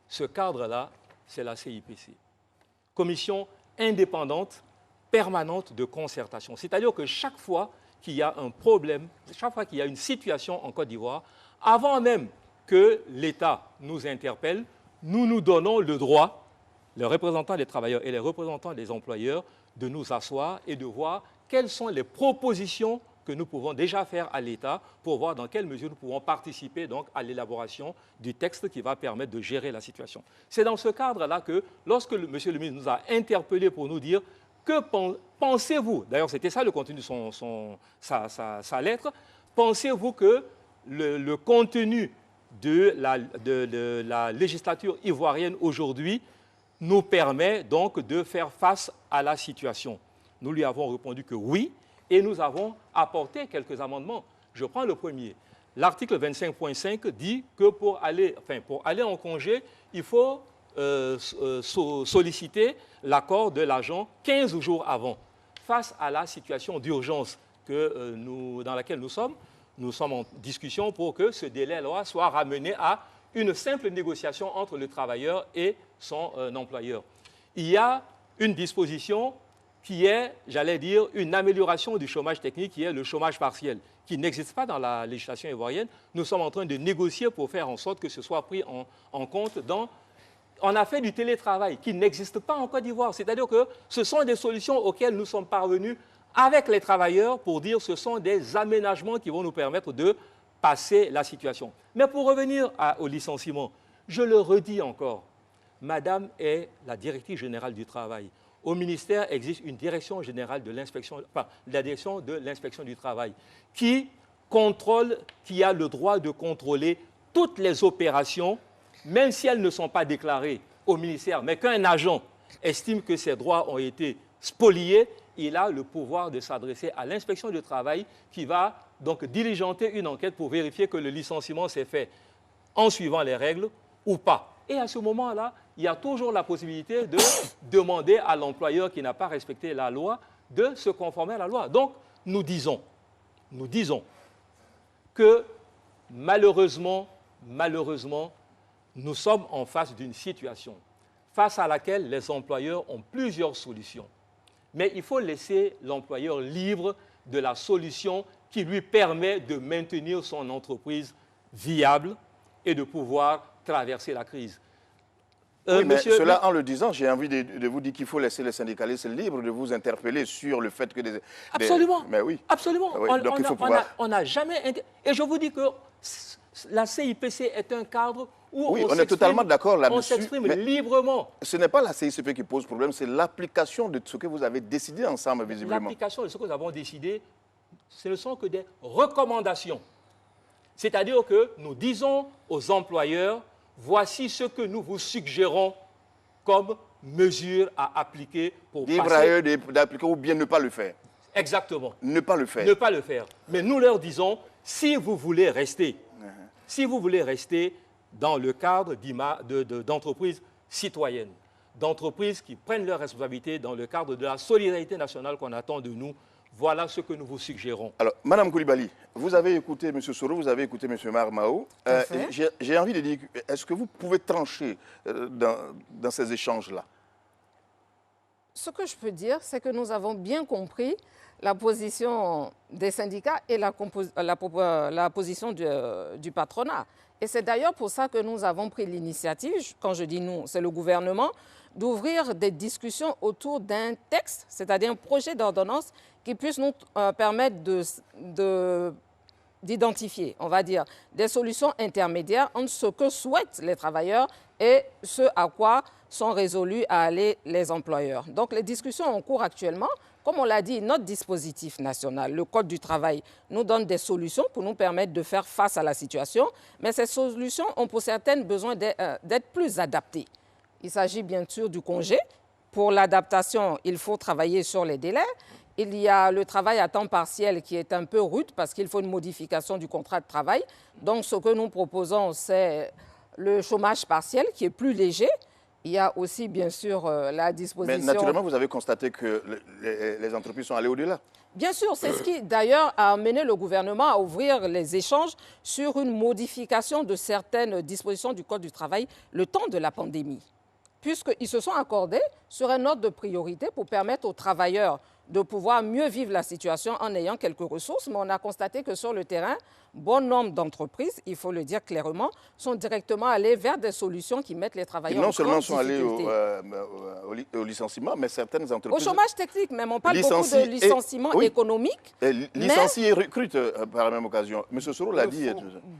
Ce cadre-là, c'est la CIPC. Commission indépendante, permanente de concertation. C'est-à-dire que chaque fois qu'il y a un problème, chaque fois qu'il y a une situation en Côte d'Ivoire, avant même que l'État nous interpelle, nous nous donnons le droit, les représentants des travailleurs et les représentants des employeurs, de nous asseoir et de voir quelles sont les propositions que nous pouvons déjà faire à l'État pour voir dans quelle mesure nous pouvons participer donc, à l'élaboration du texte qui va permettre de gérer la situation. C'est dans ce cadre-là que, lorsque Monsieur le ministre nous a interpellés pour nous dire que pensez-vous, d'ailleurs c'était ça le contenu de sa lettre, pensez-vous que le contenu de la législature ivoirienne aujourd'hui nous permet donc de faire face à la situation? Nous lui avons répondu que oui, et nous avons apporté quelques amendements. Je prends le premier. L'article 25.5 dit que pour aller en congé, il faut solliciter l'accord de l'agent 15 jours avant. Face à la situation d'urgence dans laquelle nous sommes en discussion pour que ce délai-là soit ramené à une simple négociation entre le travailleur et son employeur. Il y a une disposition qui est, j'allais dire, une amélioration du chômage technique, qui est le chômage partiel, qui n'existe pas dans la législation ivoirienne. Nous sommes en train de négocier pour faire en sorte que ce soit pris en compte dans on a fait du télétravail qui n'existe pas en Côte d'Ivoire. C'est-à-dire que ce sont des solutions auxquelles nous sommes parvenus avec les travailleurs pour dire que ce sont des aménagements qui vont nous permettre de passer la situation. Mais pour revenir au licenciement, je le redis encore, Madame est la directrice générale du travail. Au ministère existe une direction générale de l'inspection, enfin, la direction de l'inspection du travail, qui contrôle, qui a le droit de contrôler toutes les opérations, même si elles ne sont pas déclarées au ministère, mais qu'un agent estime que ses droits ont été spoliés, il a le pouvoir de s'adresser à l'inspection du travail qui va donc diligenter une enquête pour vérifier que le licenciement s'est fait en suivant les règles ou pas. Et à ce moment-là, il y a toujours la possibilité de demander à l'employeur qui n'a pas respecté la loi de se conformer à la loi. Donc, nous disons que malheureusement, nous sommes en face d'une situation face à laquelle les employeurs ont plusieurs solutions. Mais il faut laisser l'employeur libre de la solution qui lui permet de maintenir son entreprise viable et de pouvoir traverser la crise. Oui, mais cela, en le disant, j'ai envie de vous dire qu'il faut laisser les syndicalistes libres de vous interpeller sur le fait que Absolument. Mais oui. Absolument. Oui, donc il faut pouvoir... on n'a jamais... Et je vous dis que la CIPC est un cadre où oui, on est totalement d'accord là-dessus. On s'exprime librement. Ce n'est pas la CICP qui pose problème, c'est l'application de ce que vous avez décidé ensemble, visiblement. L'application de ce que nous avons décidé, ce ne sont que des recommandations. C'est-à-dire que nous disons aux employeurs, voici ce que nous vous suggérons comme mesure à appliquer pour libre à eux d'appliquer ou bien ne pas le faire. Exactement. Ne pas le faire. Ne pas le faire. Mais nous leur disons, si vous voulez rester, dans le cadre d'entreprises citoyennes, d'entreprises qui prennent leurs responsabilités dans le cadre de la solidarité nationale qu'on attend de nous, voilà ce que nous vous suggérons. Alors, Madame Koulibaly, vous avez écouté M. Soro, vous avez écouté M. Marmao. J'ai envie de dire, est-ce que vous pouvez trancher dans ces échanges-là? Ce que je peux dire, c'est que nous avons bien compris la position des syndicats et la position du patronat. Et c'est d'ailleurs pour ça que nous avons pris l'initiative, quand je dis nous, c'est le gouvernement, d'ouvrir des discussions autour d'un texte, c'est-à-dire un projet d'ordonnance qui puisse nous permettre d'identifier, on va dire, des solutions intermédiaires entre ce que souhaitent les travailleurs et ce à quoi sont résolus à aller les employeurs. Donc les discussions en cours actuellement. Comme on l'a dit, notre dispositif national, le Code du travail, nous donne des solutions pour nous permettre de faire face à la situation, mais ces solutions ont pour certaines besoin d'être plus adaptées. Il s'agit bien sûr du congé. Pour l'adaptation, il faut travailler sur les délais. Il y a le travail à temps partiel qui est un peu rude parce qu'il faut une modification du contrat de travail. Donc ce que nous proposons, c'est le chômage partiel qui est plus léger. Il y a aussi, bien sûr, la disposition... Mais naturellement, vous avez constaté que les entreprises sont allées au-delà. Bien sûr, c'est ce qui, d'ailleurs, a amené le gouvernement à ouvrir les échanges sur une modification de certaines dispositions du Code du travail le temps de la pandémie, puisqu'ils se sont accordés sur un ordre de priorité pour permettre aux travailleurs de pouvoir mieux vivre la situation en ayant quelques ressources. Mais on a constaté que sur le terrain, bon nombre d'entreprises, il faut le dire clairement, sont directement allées vers des solutions qui mettent les travailleurs en grande difficulté. Non seulement sont allées au licenciement, mais certaines entreprises... Au chômage technique même, on parle beaucoup de licenciements économiques. Licencient et recrutent par la même occasion. M. Soro l'a dit.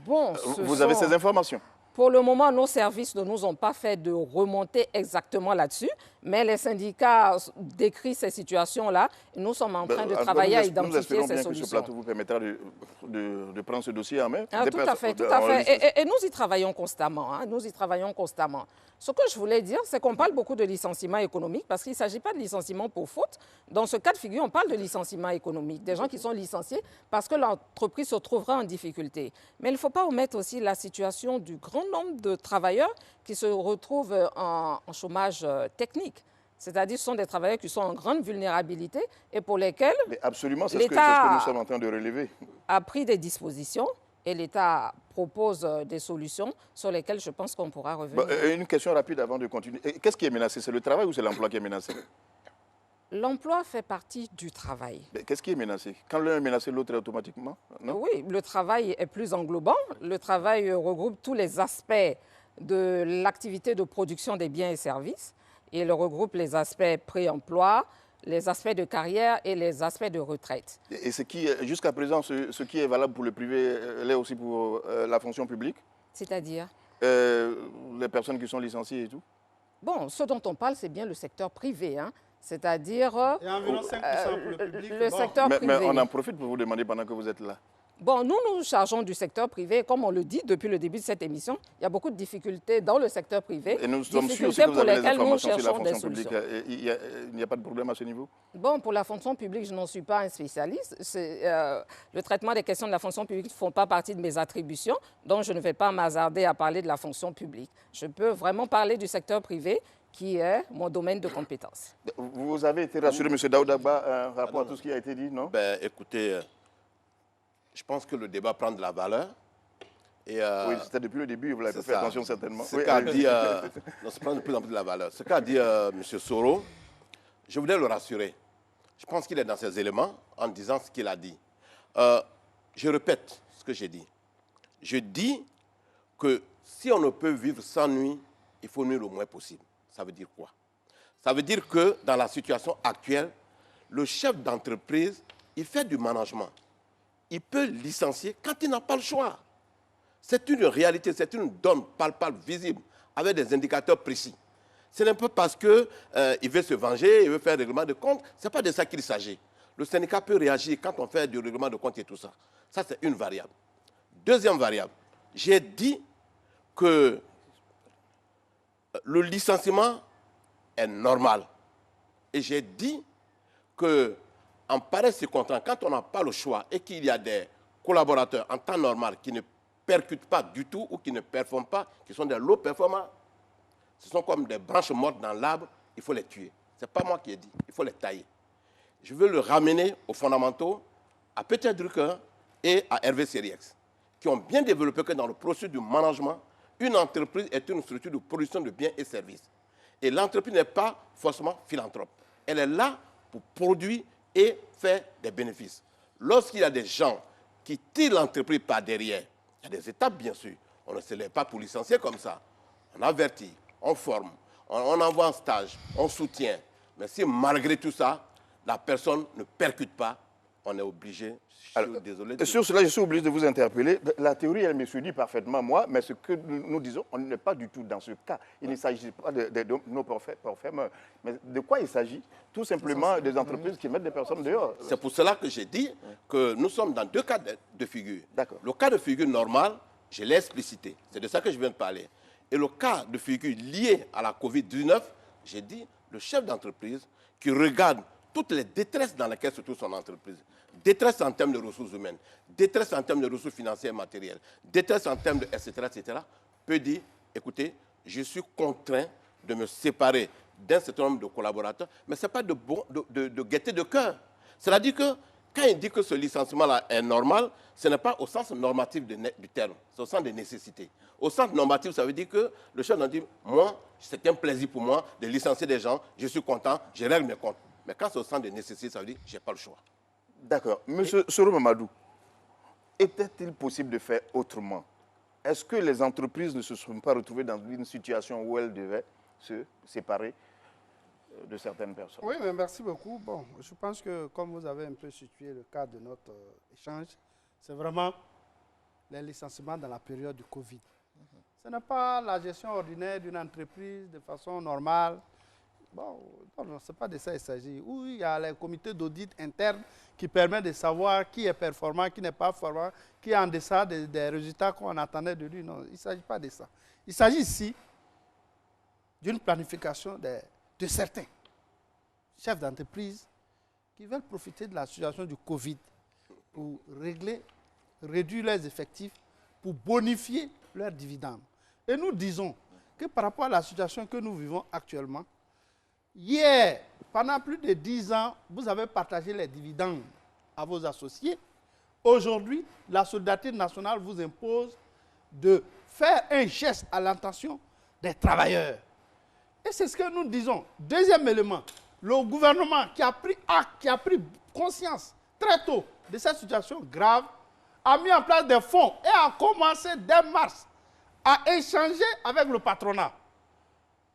Bon, vous avez ces informations? Pour le moment, nos services ne nous ont pas fait de remontée exactement là-dessus, mais les syndicats décrivent ces situations-là et nous sommes en train de travailler à identifier ces solutions. Que ce plateau vous permettra de prendre ce dossier en main. Tout à fait. Et nous y travaillons constamment. Nous y travaillons constamment. Ce que je voulais dire, c'est qu'on parle beaucoup de licenciement économique parce qu'il ne s'agit pas de licenciement pour faute. Dans ce cas de figure, on parle de licenciement économique, des gens qui sont licenciés parce que l'entreprise se trouvera en difficulté. Mais il ne faut pas omettre aussi la situation du grand nombre de travailleurs qui se retrouvent en chômage technique. C'est-à-dire ce sont des travailleurs qui sont en grande vulnérabilité et pour lesquels l'État nous sommes en train de relever. A pris des dispositions et l'État propose des solutions sur lesquelles je pense qu'on pourra revenir. Une question rapide avant de continuer. Qu'est-ce qui est menacé? C'est le travail ou c'est l'emploi qui est menacé? L'emploi fait partie du travail. Qu'est-ce qui est menacé? Quand l'un est menacé, l'autre est automatiquement, non? Oui, le travail est plus englobant. Le travail regroupe tous les aspects de l'activité de production des biens et services. Et il regroupe les aspects pré-emploi, les aspects de carrière et les aspects de retraite. Et ce qui, jusqu'à présent, ce qui est valable pour le privé, l'est aussi pour la fonction publique? C'est-à-dire? Les personnes qui sont licenciées et tout? Bon, ce dont on parle, c'est bien le secteur privé, hein. C'est-à-dire environ 5% pour le public. le secteur privé. Mais on en profite pour vous demander pendant que vous êtes là. Bon, nous nous chargeons du secteur privé. Comme on le dit depuis le début de cette émission, il y a beaucoup de difficultés dans le secteur privé. Et nous sommes sûrs difficultés que vous pour avez les lesquelles nous informations sur la cherchons des fonction publique. solutions. Il n'y a pas de problème à ce niveau? Bon, pour la fonction publique, je n'en suis pas un spécialiste. Le traitement des questions de la fonction publique ne font pas partie de mes attributions, donc je ne vais pas m'hasarder à parler de la fonction publique. Je peux vraiment parler du secteur privé, qui est mon domaine de compétence. Vous avez été rassuré, M. Daoudaba, par rapport à tout ce qui a été dit, non? Ben, écoutez, je pense que le débat prend de la valeur. Et, oui, c'était depuis le début, vous l'avez fait attention certainement. Ce Oui, qu'a dit, non, ça prend de plus en plus de la valeur. Ce qu'a dit M. Soro, je voulais le rassurer. Je pense qu'il est dans ses éléments en disant ce qu'il a dit. Je répète ce que j'ai dit. Je dis que si on ne peut vivre sans nuire, il faut nuire le moins possible. Ça veut dire quoi? Ça veut dire que dans la situation actuelle, le chef d'entreprise, il fait du management. Il peut licencier quand il n'a pas le choix. C'est une réalité, c'est une donne palpable, visible, avec des indicateurs précis. Ce n'est pas parce qu'il veut se venger, il veut faire un règlement de compte, ce n'est pas de ça qu'il s'agit. Le syndicat peut réagir quand on fait du règlement de compte et tout ça. Ça, c'est une variable. Deuxième variable, j'ai dit que le licenciement est normal. Et j'ai dit qu'en pareille circonstance, quand on n'a pas le choix et qu'il y a des collaborateurs en temps normal qui ne percutent pas du tout ou qui ne performent pas, qui sont des low performants, ce sont comme des branches mortes dans l'arbre, il faut les tuer. Ce n'est pas moi qui ai dit, il faut les tailler. Je veux le ramener aux fondamentaux, à Peter Drucker et à Hervé Sériex, qui ont bien développé que dans le processus du management, une entreprise est une structure de production de biens et services. Et l'entreprise n'est pas forcément philanthrope. Elle est là pour produire et faire des bénéfices. Lorsqu'il y a des gens qui tirent l'entreprise par derrière, il y a des étapes, bien sûr. On ne se lève pas pour licencier comme ça. On avertit, on forme, on envoie en stage, on soutient. Mais si malgré tout ça, la personne ne percute pas, on est obligé. Alors, désolé. Sur cela, je suis obligé de vous interpeller. La théorie, elle me suit parfaitement, moi, mais ce que nous disons, on n'est pas du tout dans ce cas. Il ne s'agit pas de nos performeurs. Mais de quoi il s'agit? Tout simplement des entreprises qui mettent des personnes dehors. C'est pour cela que j'ai dit que nous sommes dans deux cas de figure. Le cas de figure normal, je l'ai explicité. C'est de ça que je viens de parler. Et le cas de figure lié à la Covid-19, j'ai dit le chef d'entreprise qui regarde toutes les détresses dans lesquelles se trouve son entreprise. Détresse en termes de ressources humaines, détresse en termes de ressources financières et matérielles, détresse en termes de etc., peut dire, écoutez, je suis contraint de me séparer d'un certain nombre de collaborateurs, mais ce n'est pas de gaieté de cœur. C'est-à-dire que quand il dit que ce licenciement-là est normal, ce n'est pas au sens normatif du terme, c'est au sens des nécessités. Au sens normatif, ça veut dire que le chef d'entreprise dit, moi, c'est un plaisir pour moi de licencier des gens, je suis content, je règle mes comptes. Mais quand c'est au sens des nécessités, ça veut dire, je n'ai pas le choix. D'accord. Monsieur Soro Mamadou, était-il possible de faire autrement? Est-ce que les entreprises ne se sont pas retrouvées dans une situation où elles devaient se séparer de certaines personnes? Oui, mais merci beaucoup. Bon, je pense que comme vous avez un peu situé le cadre de notre échange, c'est vraiment les licenciements dans la période du Covid. Ce n'est pas la gestion ordinaire d'une entreprise de façon normale. Bon, non, ce n'est pas de ça qu'il s'agit. Oui, il y a les comités d'audit interne qui permettent de savoir qui est performant, qui n'est pas performant, qui est en deçà des résultats qu'on attendait de lui. Non, il ne s'agit pas de ça. Il s'agit ici d'une planification de certains chefs d'entreprise qui veulent profiter de la situation du Covid pour réduire leurs effectifs, pour bonifier leurs dividendes. Et nous disons que par rapport à la situation que nous vivons actuellement, hier, pendant plus de 10 ans, vous avez partagé les dividendes à vos associés. Aujourd'hui, la solidarité nationale vous impose de faire un geste à l'intention des travailleurs. Et c'est ce que nous disons. Deuxième élément, le gouvernement qui a pris acte, qui a pris conscience très tôt de cette situation grave, a mis en place des fonds et a commencé dès mars à échanger avec le patronat.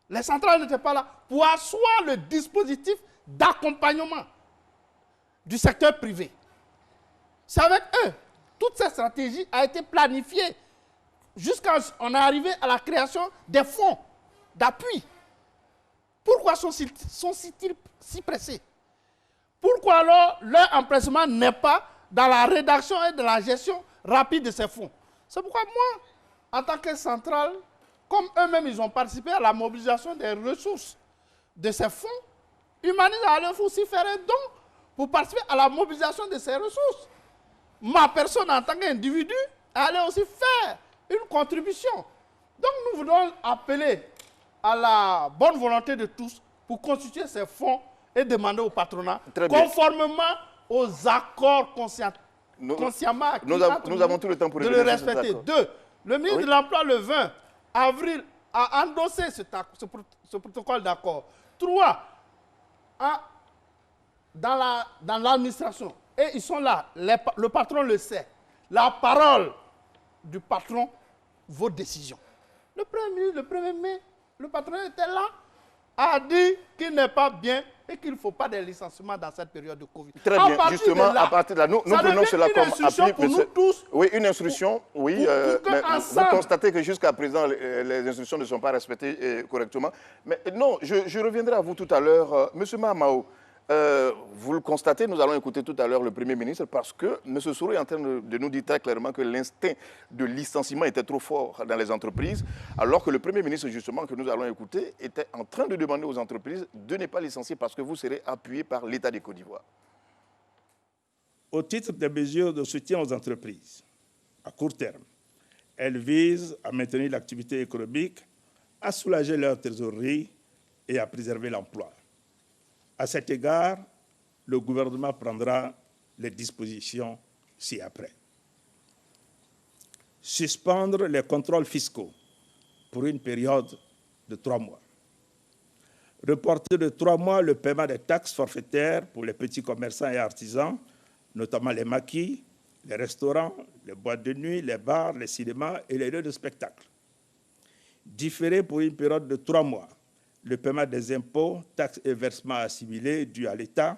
Les centrales n'étaient pas là pour asseoir le dispositif d'accompagnement du secteur privé. C'est avec eux. Toute cette stratégie a été planifiée jusqu'à ce qu'on est arrivé à la création des fonds d'appui. Pourquoi sont-ils si pressés? Pourquoi alors leur empressement n'est pas dans la rédaction et de la gestion rapide de ces fonds? C'est pourquoi moi, en tant que centrale, comme eux-mêmes ils ont participé à la mobilisation des ressources de ces fonds, Humanis allait aussi faire un don pour participer à la mobilisation de ces ressources. Ma personne en tant qu'individu allait aussi faire une contribution. Donc nous voulons appeler à la bonne volonté de tous pour constituer ces fonds et demander au patronat, conformément aux accords consciemment acquis, nous avons tout le temps pour de le respecter. Deux, le ministre de l'Emploi, le 20 avril, a endossé ce protocole d'accord. Trois, dans l'administration, et ils sont là, le patron le sait, la parole du patron vaut décision. Le 1er mai, le patron était là, a dit qu'il n'est pas bien et qu'il ne faut pas de licenciements dans cette période de Covid. Très bien, justement, à partir de là, nous prenons cela comme appui. Pour nous tous, oui, une instruction, oui, mais vous constatez que jusqu'à présent, les instructions ne sont pas respectées correctement. Mais non, je reviendrai à vous tout à l'heure. Monsieur Mahamao, vous le constatez, nous allons écouter tout à l'heure le Premier ministre parce que M. Soro est en train de nous dire très clairement que l'instinct de licenciement était trop fort dans les entreprises, alors que le Premier ministre, justement, que nous allons écouter, était en train de demander aux entreprises de ne pas licencier parce que vous serez appuyé par l'État de Côte d'Ivoire. Au titre des mesures de soutien aux entreprises, à court terme, elles visent à maintenir l'activité économique, à soulager leur trésorerie et à préserver l'emploi. À cet égard, le gouvernement prendra les dispositions ci-après. Suspendre les contrôles fiscaux pour une période de 3 mois. Reporter de 3 mois le paiement des taxes forfaitaires pour les petits commerçants et artisans, notamment les maquis, les restaurants, les boîtes de nuit, les bars, les cinémas et les lieux de spectacle. Différer pour une période de 3 mois le paiement des impôts, taxes et versements assimilés dus à l'État,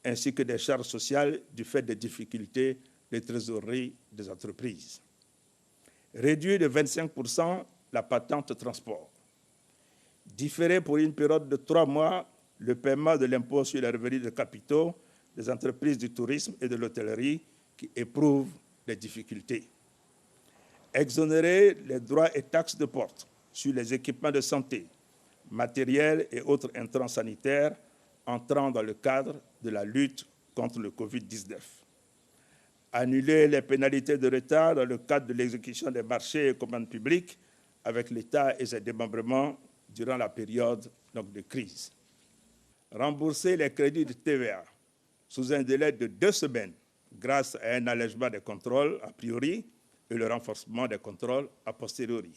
ainsi que des charges sociales du fait des difficultés de trésorerie des entreprises. Réduire de 25% la patente transport. Différer pour une période de 3 mois le paiement de l'impôt sur les revenus de capitaux des entreprises du tourisme et de l'hôtellerie qui éprouvent des difficultés. Exonérer les droits et taxes de porte sur les équipements de santé, matériel et autres intrants sanitaires entrant dans le cadre de la lutte contre le Covid-19. Annuler les pénalités de retard dans le cadre de l'exécution des marchés et commandes publiques avec l'État et ses démembrements durant la période de crise. Rembourser les crédits de TVA sous un délai de 2 semaines grâce à un allègement des contrôles a priori et le renforcement des contrôles a posteriori.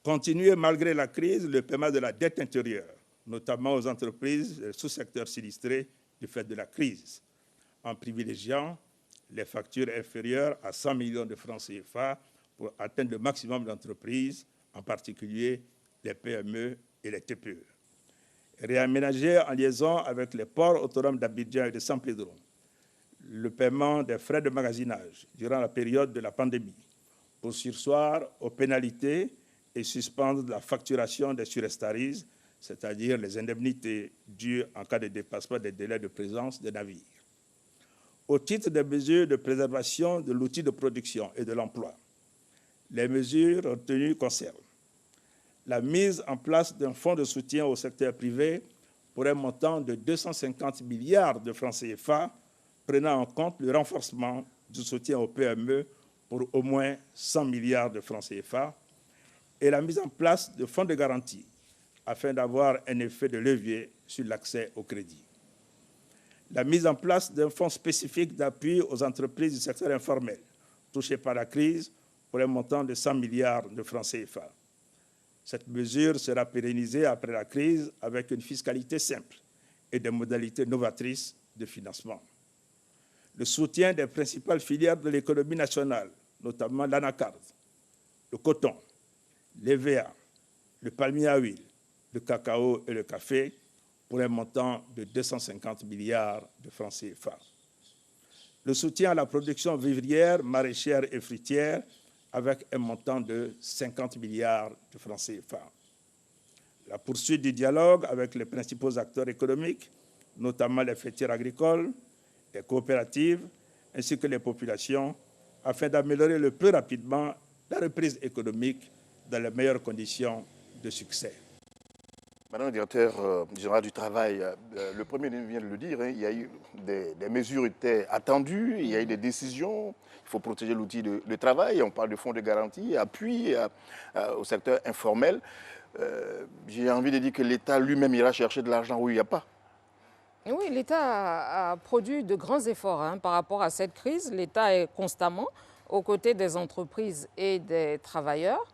Continuer malgré la crise le paiement de la dette intérieure, notamment aux entreprises et sous-secteurs sinistrés du fait de la crise, en privilégiant les factures inférieures à 100 millions de francs CFA pour atteindre le maximum d'entreprises, en particulier les PME et les TPE. Réaménager en liaison avec les ports autonomes d'Abidjan et de San Pedro le paiement des frais de magasinage durant la période de la pandémie pour surseoir aux pénalités et suspendre la facturation des surestaries, c'est-à-dire les indemnités dues en cas de dépassement des délais de présence des navires. Au titre des mesures de préservation de l'outil de production et de l'emploi, les mesures retenues concernent la mise en place d'un fonds de soutien au secteur privé pour un montant de 250 milliards de francs CFA, prenant en compte le renforcement du soutien aux PME pour au moins 100 milliards de francs CFA, et la mise en place de fonds de garantie afin d'avoir un effet de levier sur l'accès au crédit. La mise en place d'un fonds spécifique d'appui aux entreprises du secteur informel touchées par la crise pour un montant de 100 milliards de francs CFA. Cette mesure sera pérennisée après la crise avec une fiscalité simple et des modalités novatrices de financement. Le soutien des principales filières de l'économie nationale, notamment l'anacarde, le coton, l'EVA, le palmier à huile, le cacao et le café pour un montant de 250 milliards de francs CFA. Le soutien à la production vivrière, maraîchère et fruitière avec un montant de 50 milliards de francs CFA. La poursuite du dialogue avec les principaux acteurs économiques, notamment les fêtières agricoles, les coopératives, ainsi que les populations, afin d'améliorer le plus rapidement la reprise économique dans les meilleures conditions de succès. Madame le directeur général du travail, le Premier ministre vient de le dire, il y a eu des mesures étaient attendues, il y a eu des décisions, il faut protéger l'outil de travail, on parle de fonds de garantie, appui au secteur informel. J'ai envie de dire que l'État lui-même ira chercher de l'argent où il n'y a pas. Oui, l'État a produit de grands efforts par rapport à cette crise. L'État est constamment aux côtés des entreprises et des travailleurs.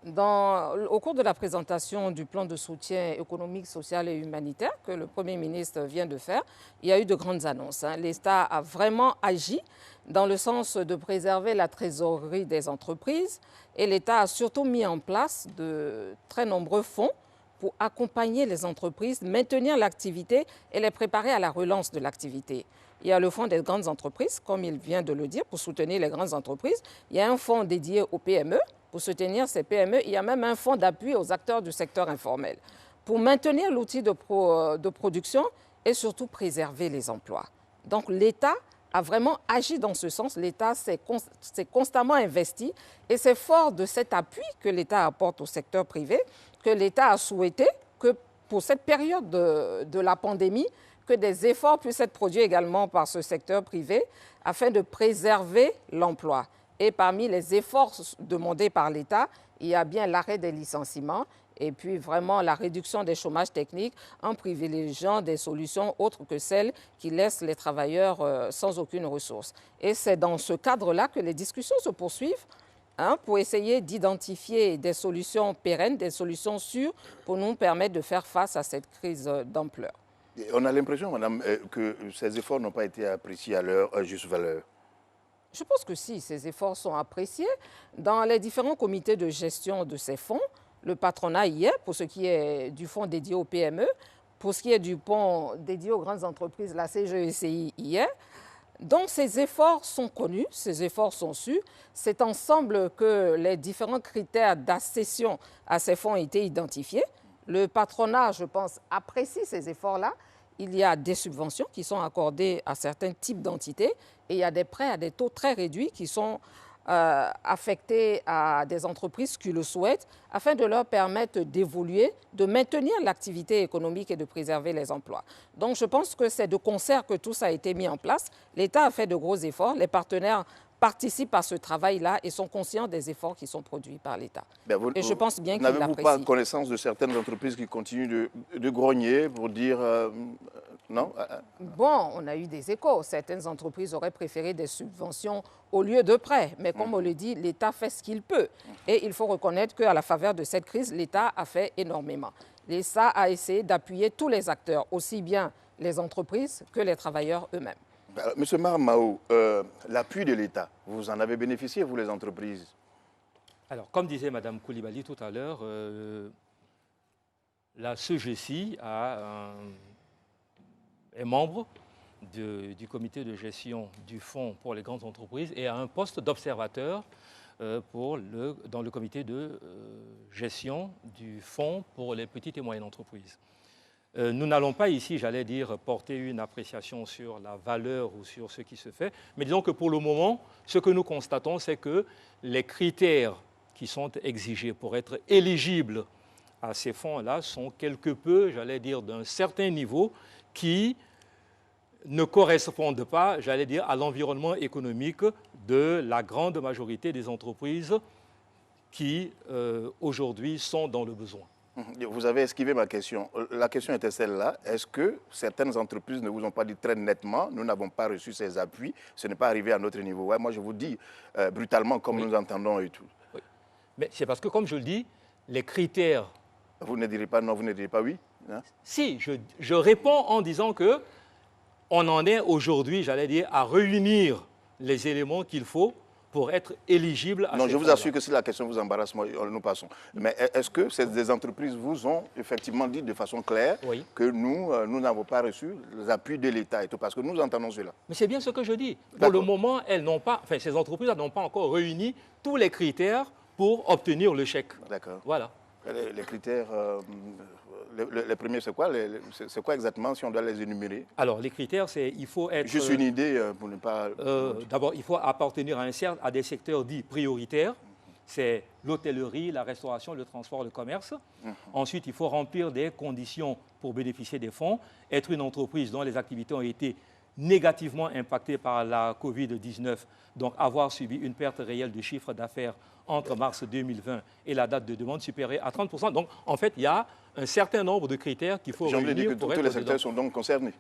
Au cours de la présentation du plan de soutien économique, social et humanitaire que le Premier ministre vient de faire, il y a eu de grandes annonces. L'État a vraiment agi dans le sens de préserver la trésorerie des entreprises et l'État a surtout mis en place de très nombreux fonds pour accompagner les entreprises, maintenir l'activité et les préparer à la relance de l'activité. Il y a le fonds des grandes entreprises, comme il vient de le dire, pour soutenir les grandes entreprises. Il y a un fonds dédié aux PME, pour soutenir ces PME. Il y a même un fonds d'appui aux acteurs du secteur informel, pour maintenir l'outil de production et surtout préserver les emplois. Donc l'État a vraiment agi dans ce sens. L'État s'est constamment investi et c'est fort de cet appui que l'État apporte au secteur privé que l'État a souhaité que pour cette période de la pandémie, que des efforts puissent être produits également par ce secteur privé afin de préserver l'emploi. Et parmi les efforts demandés par l'État, il y a bien l'arrêt des licenciements et puis vraiment la réduction des chômages techniques en privilégiant des solutions autres que celles qui laissent les travailleurs sans aucune ressource. Et c'est dans ce cadre-là que les discussions se poursuivent pour essayer d'identifier des solutions pérennes, des solutions sûres pour nous permettre de faire face à cette crise d'ampleur. On a l'impression, madame, que ces efforts n'ont pas été appréciés à leur juste valeur. Je pense que si, ces efforts sont appréciés. Dans les différents comités de gestion de ces fonds, le patronat y est, pour ce qui est du fonds dédié aux PME, pour ce qui est du fonds dédié aux grandes entreprises, la CGECI y est. Donc ces efforts sont connus, ces efforts sont su. C'est ensemble que les différents critères d'accession à ces fonds ont été identifiés. Le patronat, je pense, apprécie ces efforts-là. Il y a des subventions qui sont accordées à certains types d'entités et il y a des prêts à des taux très réduits qui sont affectés à des entreprises qui le souhaitent afin de leur permettre d'évoluer, de maintenir l'activité économique et de préserver les emplois. Donc je pense que c'est de concert que tout ça a été mis en place. L'État a fait de gros efforts, les partenaires participent à ce travail-là et sont conscients des efforts qui sont produits par l'État. Et je pense bien qu'ils l'apprécient. N'avez-vous pas connaissance de certaines entreprises qui continuent de grogner pour dire non? Bon, on a eu des échos. Certaines entreprises auraient préféré des subventions au lieu de prêts. Mais comme on le dit, l'État fait ce qu'il peut. Et il faut reconnaître qu'à la faveur de cette crise, l'État a fait énormément. L'État a essayé d'appuyer tous les acteurs, aussi bien les entreprises que les travailleurs eux-mêmes. Monsieur Marmao, l'appui de l'État, vous en avez bénéficié, vous les entreprises? Alors, comme disait Mme Koulibaly tout à l'heure, la CGECI est membre du comité de gestion du Fonds pour les grandes entreprises et a un poste d'observateur dans le comité de gestion du Fonds pour les petites et moyennes entreprises. Nous n'allons pas ici, j'allais dire, porter une appréciation sur la valeur ou sur ce qui se fait, mais disons que pour le moment, ce que nous constatons, c'est que les critères qui sont exigés pour être éligibles à ces fonds-là sont quelque peu, j'allais dire, d'un certain niveau qui ne correspondent pas, j'allais dire, à l'environnement économique de la grande majorité des entreprises qui, aujourd'hui, sont dans le besoin. Vous avez esquivé ma question. La question était celle-là. Est-ce que certaines entreprises ne vous ont pas dit très nettement, nous n'avons pas reçu ces appuis, ce n'est pas arrivé à notre niveau? Ouais, moi, je vous dis brutalement, comme nous entendons et tout. Oui. Mais c'est parce que, comme je le dis, les critères... Vous ne direz pas non, vous ne direz pas oui, hein? Si, je réponds en disant que on en est aujourd'hui, j'allais dire, à réunir les éléments qu'il faut pour être éligibles à Non, ces je vous fonds-là. assure que si la question vous embarrasse, nous passons. Mais est-ce que ces entreprises vous ont effectivement dit de façon claire Oui. que nous n'avons pas reçu les appuis de l'État et tout? Parce que nous entendons cela. Mais c'est bien ce que je dis. Pour D'accord. le moment, ces entreprises n'ont pas encore réuni tous les critères pour obtenir le chèque. D'accord. Voilà. Les critères, les premiers, c'est quoi? C'est quoi exactement si on doit les énumérer? Alors, les critères, c'est il faut être... Juste une idée pour ne pas... D'abord, il faut appartenir à des secteurs dits prioritaires. C'est l'hôtellerie, la restauration, le transport, le commerce. Ensuite, il faut remplir des conditions pour bénéficier des fonds. Être une entreprise dont les activités ont été négativement impactées par la Covid-19, donc avoir subi une perte réelle de chiffre d'affaires entre mars 2020 et la date de demande supérieure à 30%. Donc, en fait, il y a un certain nombre de critères qu'il faut J'ai envie de dire réunir que pour tous être les secteurs dedans. sont donc concernés.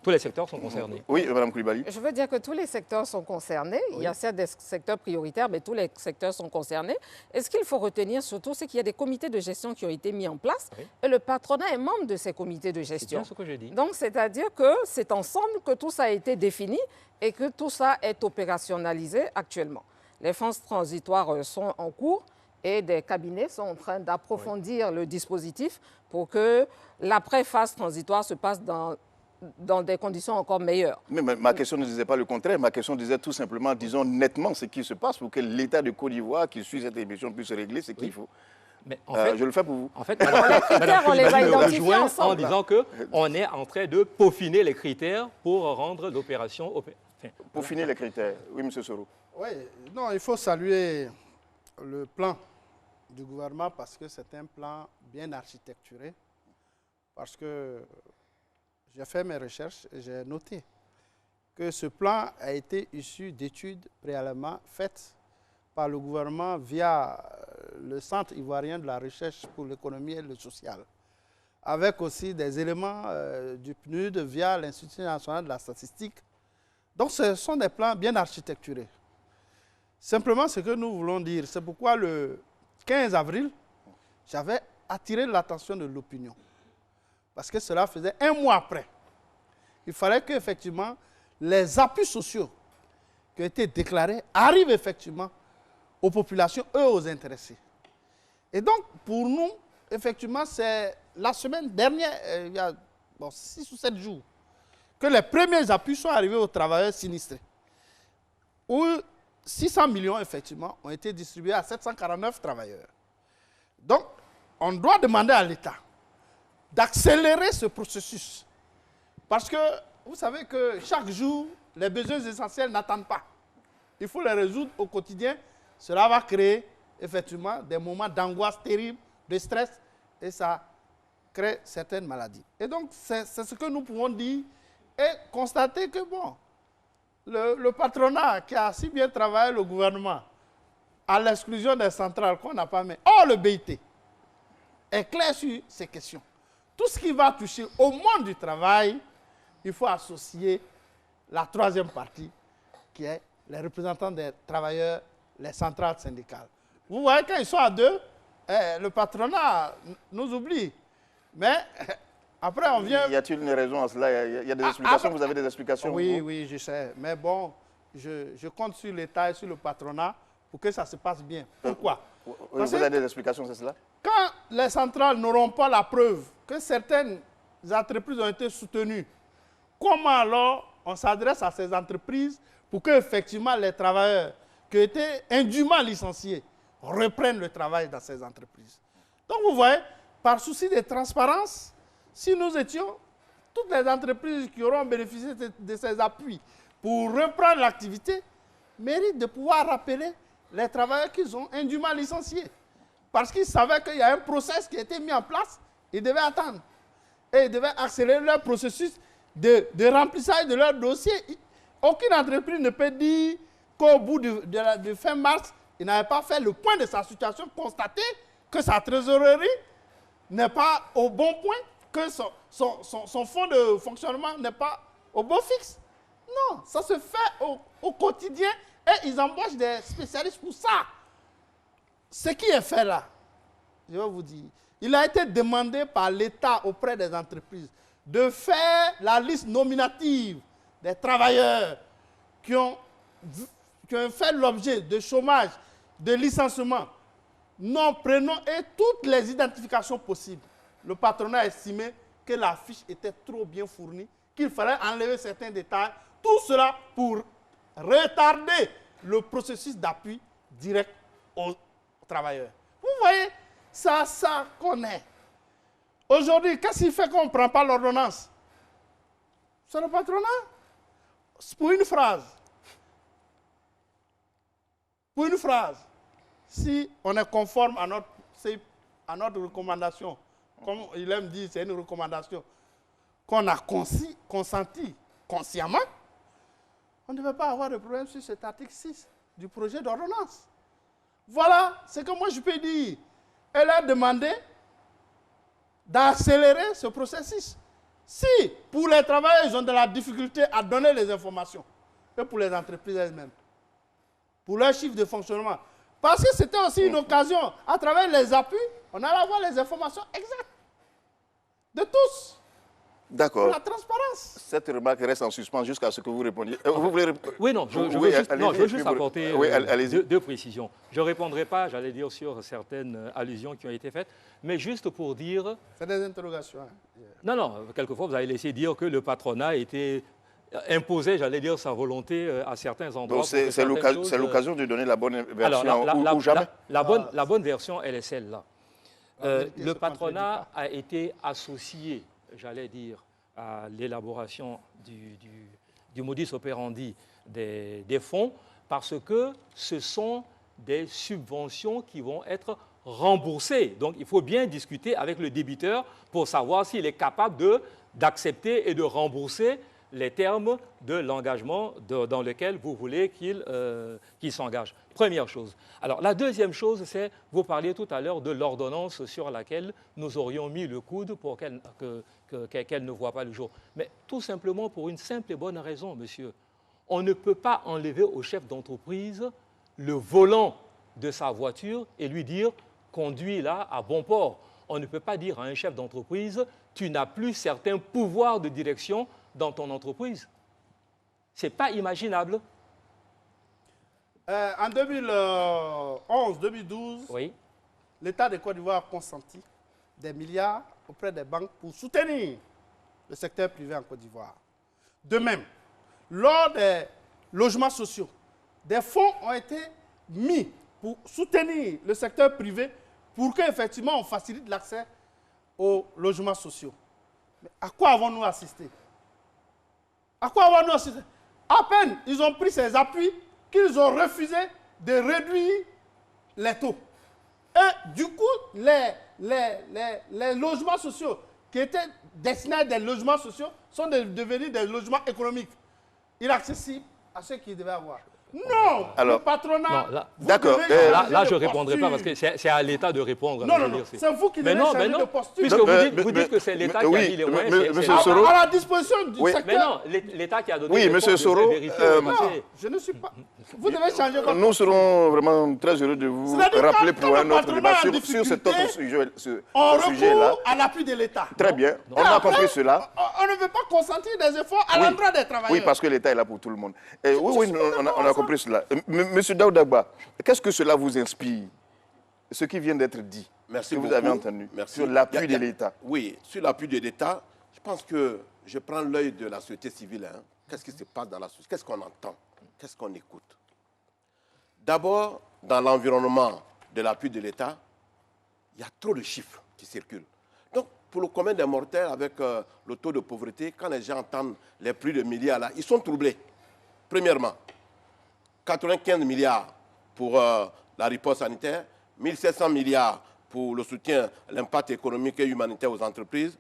Tous les secteurs sont concernés. Oui, Mme Koulibaly. Je veux dire que tous les secteurs sont concernés. Il y a certes des secteurs prioritaires, mais tous les secteurs sont concernés. Et ce qu'il faut retenir surtout, c'est qu'il y a des comités de gestion qui ont été mis en place. Oui. Et le patronat est membre de ces comités de C'est gestion. bien ce que je dis. Donc, c'est-à-dire que c'est ensemble que tout ça a été défini et que tout ça est opérationnalisé actuellement. Les phases transitoires sont en cours et des cabinets sont en train d'approfondir le dispositif pour que l'après-phase transitoire se passe dans des conditions encore meilleures. Mais ma question ne disait pas le contraire. Ma question disait tout simplement, disons nettement ce qui se passe pour que l'État de Côte d'Ivoire qui suit cette émission puisse régler ce qu'il faut. Mais en fait, Je le fais pour vous. En fait, critères, on les va Koulibaly me identifier rejoint ensemble. en disant qu'on est en train de peaufiner les critères pour rendre l'opération... Pour finir les critères. Oui, M. Soro. Oui, non, il faut saluer le plan du gouvernement parce que c'est un plan bien architecturé. Parce que j'ai fait mes recherches et j'ai noté que ce plan a été issu d'études préalablement faites par le gouvernement via le Centre ivoirien de la recherche pour l'économie et le social, avec aussi des éléments du PNUD via l'Institut national de la statistique. Donc ce sont des plans bien architecturés. Simplement ce que nous voulons dire, c'est pourquoi le 15 avril, j'avais attiré l'attention de l'opinion. Parce que cela faisait un mois après. Il fallait qu'effectivement, les appuis sociaux qui ont été déclarés arrivent effectivement aux populations, eux, aux intéressés. Et donc, pour nous, effectivement, c'est la semaine dernière, il y a 6 ou 7 jours, que les premiers appuis sont arrivés aux travailleurs sinistrés. Où 600 millions, effectivement, ont été distribués à 749 travailleurs. Donc, on doit demander à l'État d'accélérer ce processus. Parce que vous savez que chaque jour, les besoins essentiels n'attendent pas. Il faut les résoudre au quotidien. Cela va créer effectivement des moments d'angoisse terrible, de stress, et ça crée certaines maladies. Et donc, c'est ce que nous pouvons dire et constater que, bon, le patronat qui a si bien travaillé le gouvernement, à l'exclusion des centrales qu'on n'a pas mis, le BIT, est clair sur ces questions. Tout ce qui va toucher au monde du travail, il faut associer la troisième partie, qui est les représentants des travailleurs, les centrales syndicales. Vous voyez, quand ils sont à deux, le patronat nous oublie. Mais après, on vient... Y a-t-il une raison à cela? Il y a des explications? Vous avez des explications? Oui, oui, je sais. Mais bon, je compte sur l'État et sur le patronat pour que ça se passe bien. Pourquoi? Vous avez des explications, c'est cela? Quand les centrales n'auront pas la preuve que certaines entreprises ont été soutenues, comment alors on s'adresse à ces entreprises pour qu'effectivement les travailleurs qui ont été indûment licenciés reprennent le travail dans ces entreprises? Donc vous voyez, par souci de transparence, si nous étions, toutes les entreprises qui auront bénéficié de ces appuis pour reprendre l'activité méritent de pouvoir rappeler les travailleurs qu'ils ont indûment licenciés. Parce qu'ils savaient qu'il y a un process qui a été mis en place, ils devaient attendre. Et ils devaient accélérer leur processus de remplissage de leur dossier. Aucune entreprise ne peut dire qu'au bout de fin mars, il n'avait pas fait le point de sa situation, constater que sa trésorerie n'est pas au bon point, que son fonds de fonctionnement n'est pas au bon fixe. Non, ça se fait au quotidien et ils embauchent des spécialistes pour ça. Ce qui est fait là, je vais vous dire, il a été demandé par l'État auprès des entreprises de faire la liste nominative des travailleurs qui qui ont fait l'objet de chômage, de licenciement, nom, prénom et toutes les identifications possibles. Le patronat a estimé que la fiche était trop bien fournie, qu'il fallait enlever certains détails. Tout cela pour retarder le processus d'appui direct aux travailleurs. Vous voyez, ça qu'on est. Aujourd'hui, qu'est-ce qui fait qu'on ne prend pas l'ordonnance? C'est le patronat. Pour une phrase. Pour une phrase. Si on est conforme à notre recommandation, comme il aime dire, c'est une recommandation, qu'on a consenti consciemment, on ne devait pas avoir de problème sur cet article 6 du projet d'ordonnance. Voilà ce que moi je peux dire. Elle a demandé d'accélérer ce processus. Si, pour les travailleurs, ils ont de la difficulté à donner les informations, et pour les entreprises elles-mêmes, pour leur chiffre de fonctionnement, parce que c'était aussi une occasion, à travers les appuis, on allait avoir les informations exactes de tous. D'accord. Pour la transparence. Cette remarque reste en suspens jusqu'à ce que vous répondiez. Vous voulez Oui, non, je veux juste apporter deux précisions. Je ne répondrai pas, j'allais dire, sur certaines allusions qui ont été faites, mais juste pour dire... C'est des interrogations. Hein. Non, quelquefois, vous avez laissé dire que le patronat était imposé, j'allais dire, sa volonté à certains endroits. Donc c'est l'occasion de donner la bonne version. Alors, ou jamais. La bonne version, elle est celle-là. Le patronat a été associé, j'allais dire, à l'élaboration du modus operandi des fonds, parce que ce sont des subventions qui vont être remboursées. Donc, il faut bien discuter avec le débiteur pour savoir s'il est capable d'accepter et de rembourser les termes de l'engagement dans lequel vous voulez qu'il s'engage. Première chose. Alors, la deuxième chose, c'est, vous parliez tout à l'heure de l'ordonnance sur laquelle nous aurions mis le coude pour qu'elle ne voit pas le jour. Mais tout simplement pour une simple et bonne raison, monsieur. On ne peut pas enlever au chef d'entreprise le volant de sa voiture et lui dire « conduis-la à bon port ». On ne peut pas dire à un chef d'entreprise « tu n'as plus certains pouvoirs de direction dans ton entreprise ». Ce n'est pas imaginable. En 2011-2012, oui. l'État de Côte d'Ivoire a consenti des milliards auprès des banques pour soutenir le secteur privé en Côte d'Ivoire. De même, lors des logements sociaux, des fonds ont été mis pour soutenir le secteur privé pour qu'effectivement on facilite l'accès aux logements sociaux. Mais à quoi avons-nous assisté? À quoi avons-nous assisté? À peine ils ont pris ces appuis qu'ils ont refusé de réduire les taux. Et du coup, les logements sociaux qui étaient destinés à des logements sociaux sont devenus des logements économiques, inaccessibles à ceux qui devaient avoir. Non, alors, le patronat... D'accord. Là, je ne répondrai pas parce que c'est à l'État de répondre. Non, c'est vous qui devez changer de posture. Puisque vous dites que c'est l'État qui a mis les moyens. À la disposition du secteur. Mais non, l'État qui a donné les réponses. Oui, M. Soro. Non, je ne suis pas... Vous devez changer votre Nous serons vraiment très heureux de vous rappeler pour un autre débat sur cet autre sujet-là. On recourt à l'appui de l'État. Très bien, on a compris cela. On ne veut pas consentir des efforts à l'endroit des travailleurs. Oui, parce que l'État est là pour tout le monde. Oui, on a compris cela. Monsieur Daoudagba, qu'est-ce que cela vous inspire, ce qui vient d'être dit? Merci que beaucoup. Vous avez entendu. Merci. Sur l'appui de l'État. Oui, sur l'appui de l'État, je pense que je prends l'œil de la société civile. Hein. Qu'est-ce qui se passe dans la société? Qu'est-ce qu'on entend? Qu'est-ce qu'on écoute? D'abord, dans l'environnement de l'appui de l'État, il y a trop de chiffres qui circulent. Donc, pour le commun des mortels, avec le taux de pauvreté, quand les gens entendent les prix de milliards, là, ils sont troublés. Premièrement, 95 milliards pour la riposte sanitaire, 1700 milliards pour le soutien, l'impact économique et humanitaire aux entreprises,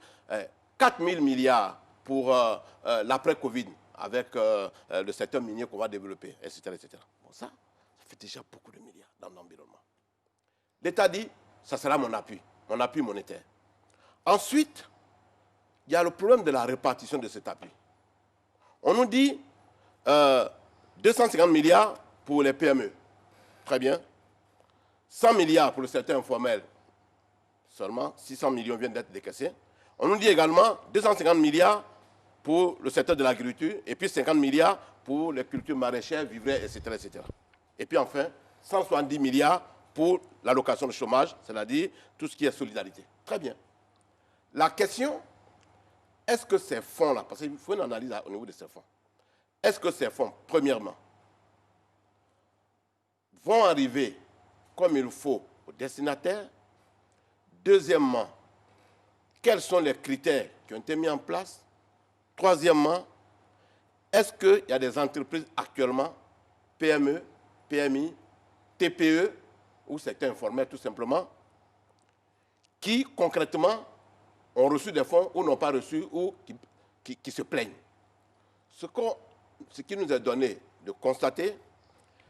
4000 milliards pour l'après-Covid avec le secteur minier qu'on va développer, etc. etc. Bon, ça fait déjà beaucoup de milliards dans l'environnement. L'État dit, ça sera mon appui monétaire. Ensuite, il y a le problème de la répartition de cet appui. On nous dit 250 milliards pour les PME. Très bien. 100 milliards pour le secteur informel. Seulement 600 millions viennent d'être décaissés. On nous dit également 250 milliards pour le secteur de l'agriculture et puis 50 milliards pour les cultures maraîchères, vivraient, etc., etc. Et puis enfin, 170 milliards pour l'allocation de chômage, c'est-à-dire tout ce qui est solidarité. Très bien. La question, est-ce que ces fonds-là, parce qu'il faut une analyse au niveau de ces fonds, est-ce que ces fonds, premièrement, vont arriver comme il faut aux destinataires? Deuxièmement, quels sont les critères qui ont été mis en place? Troisièmement, est-ce qu'il y a des entreprises actuellement, PME, PMI, TPE, ou secteur informel tout simplement, qui concrètement ont reçu des fonds ou n'ont pas reçu ou qui se plaignent? Ce qui nous est donné de constater,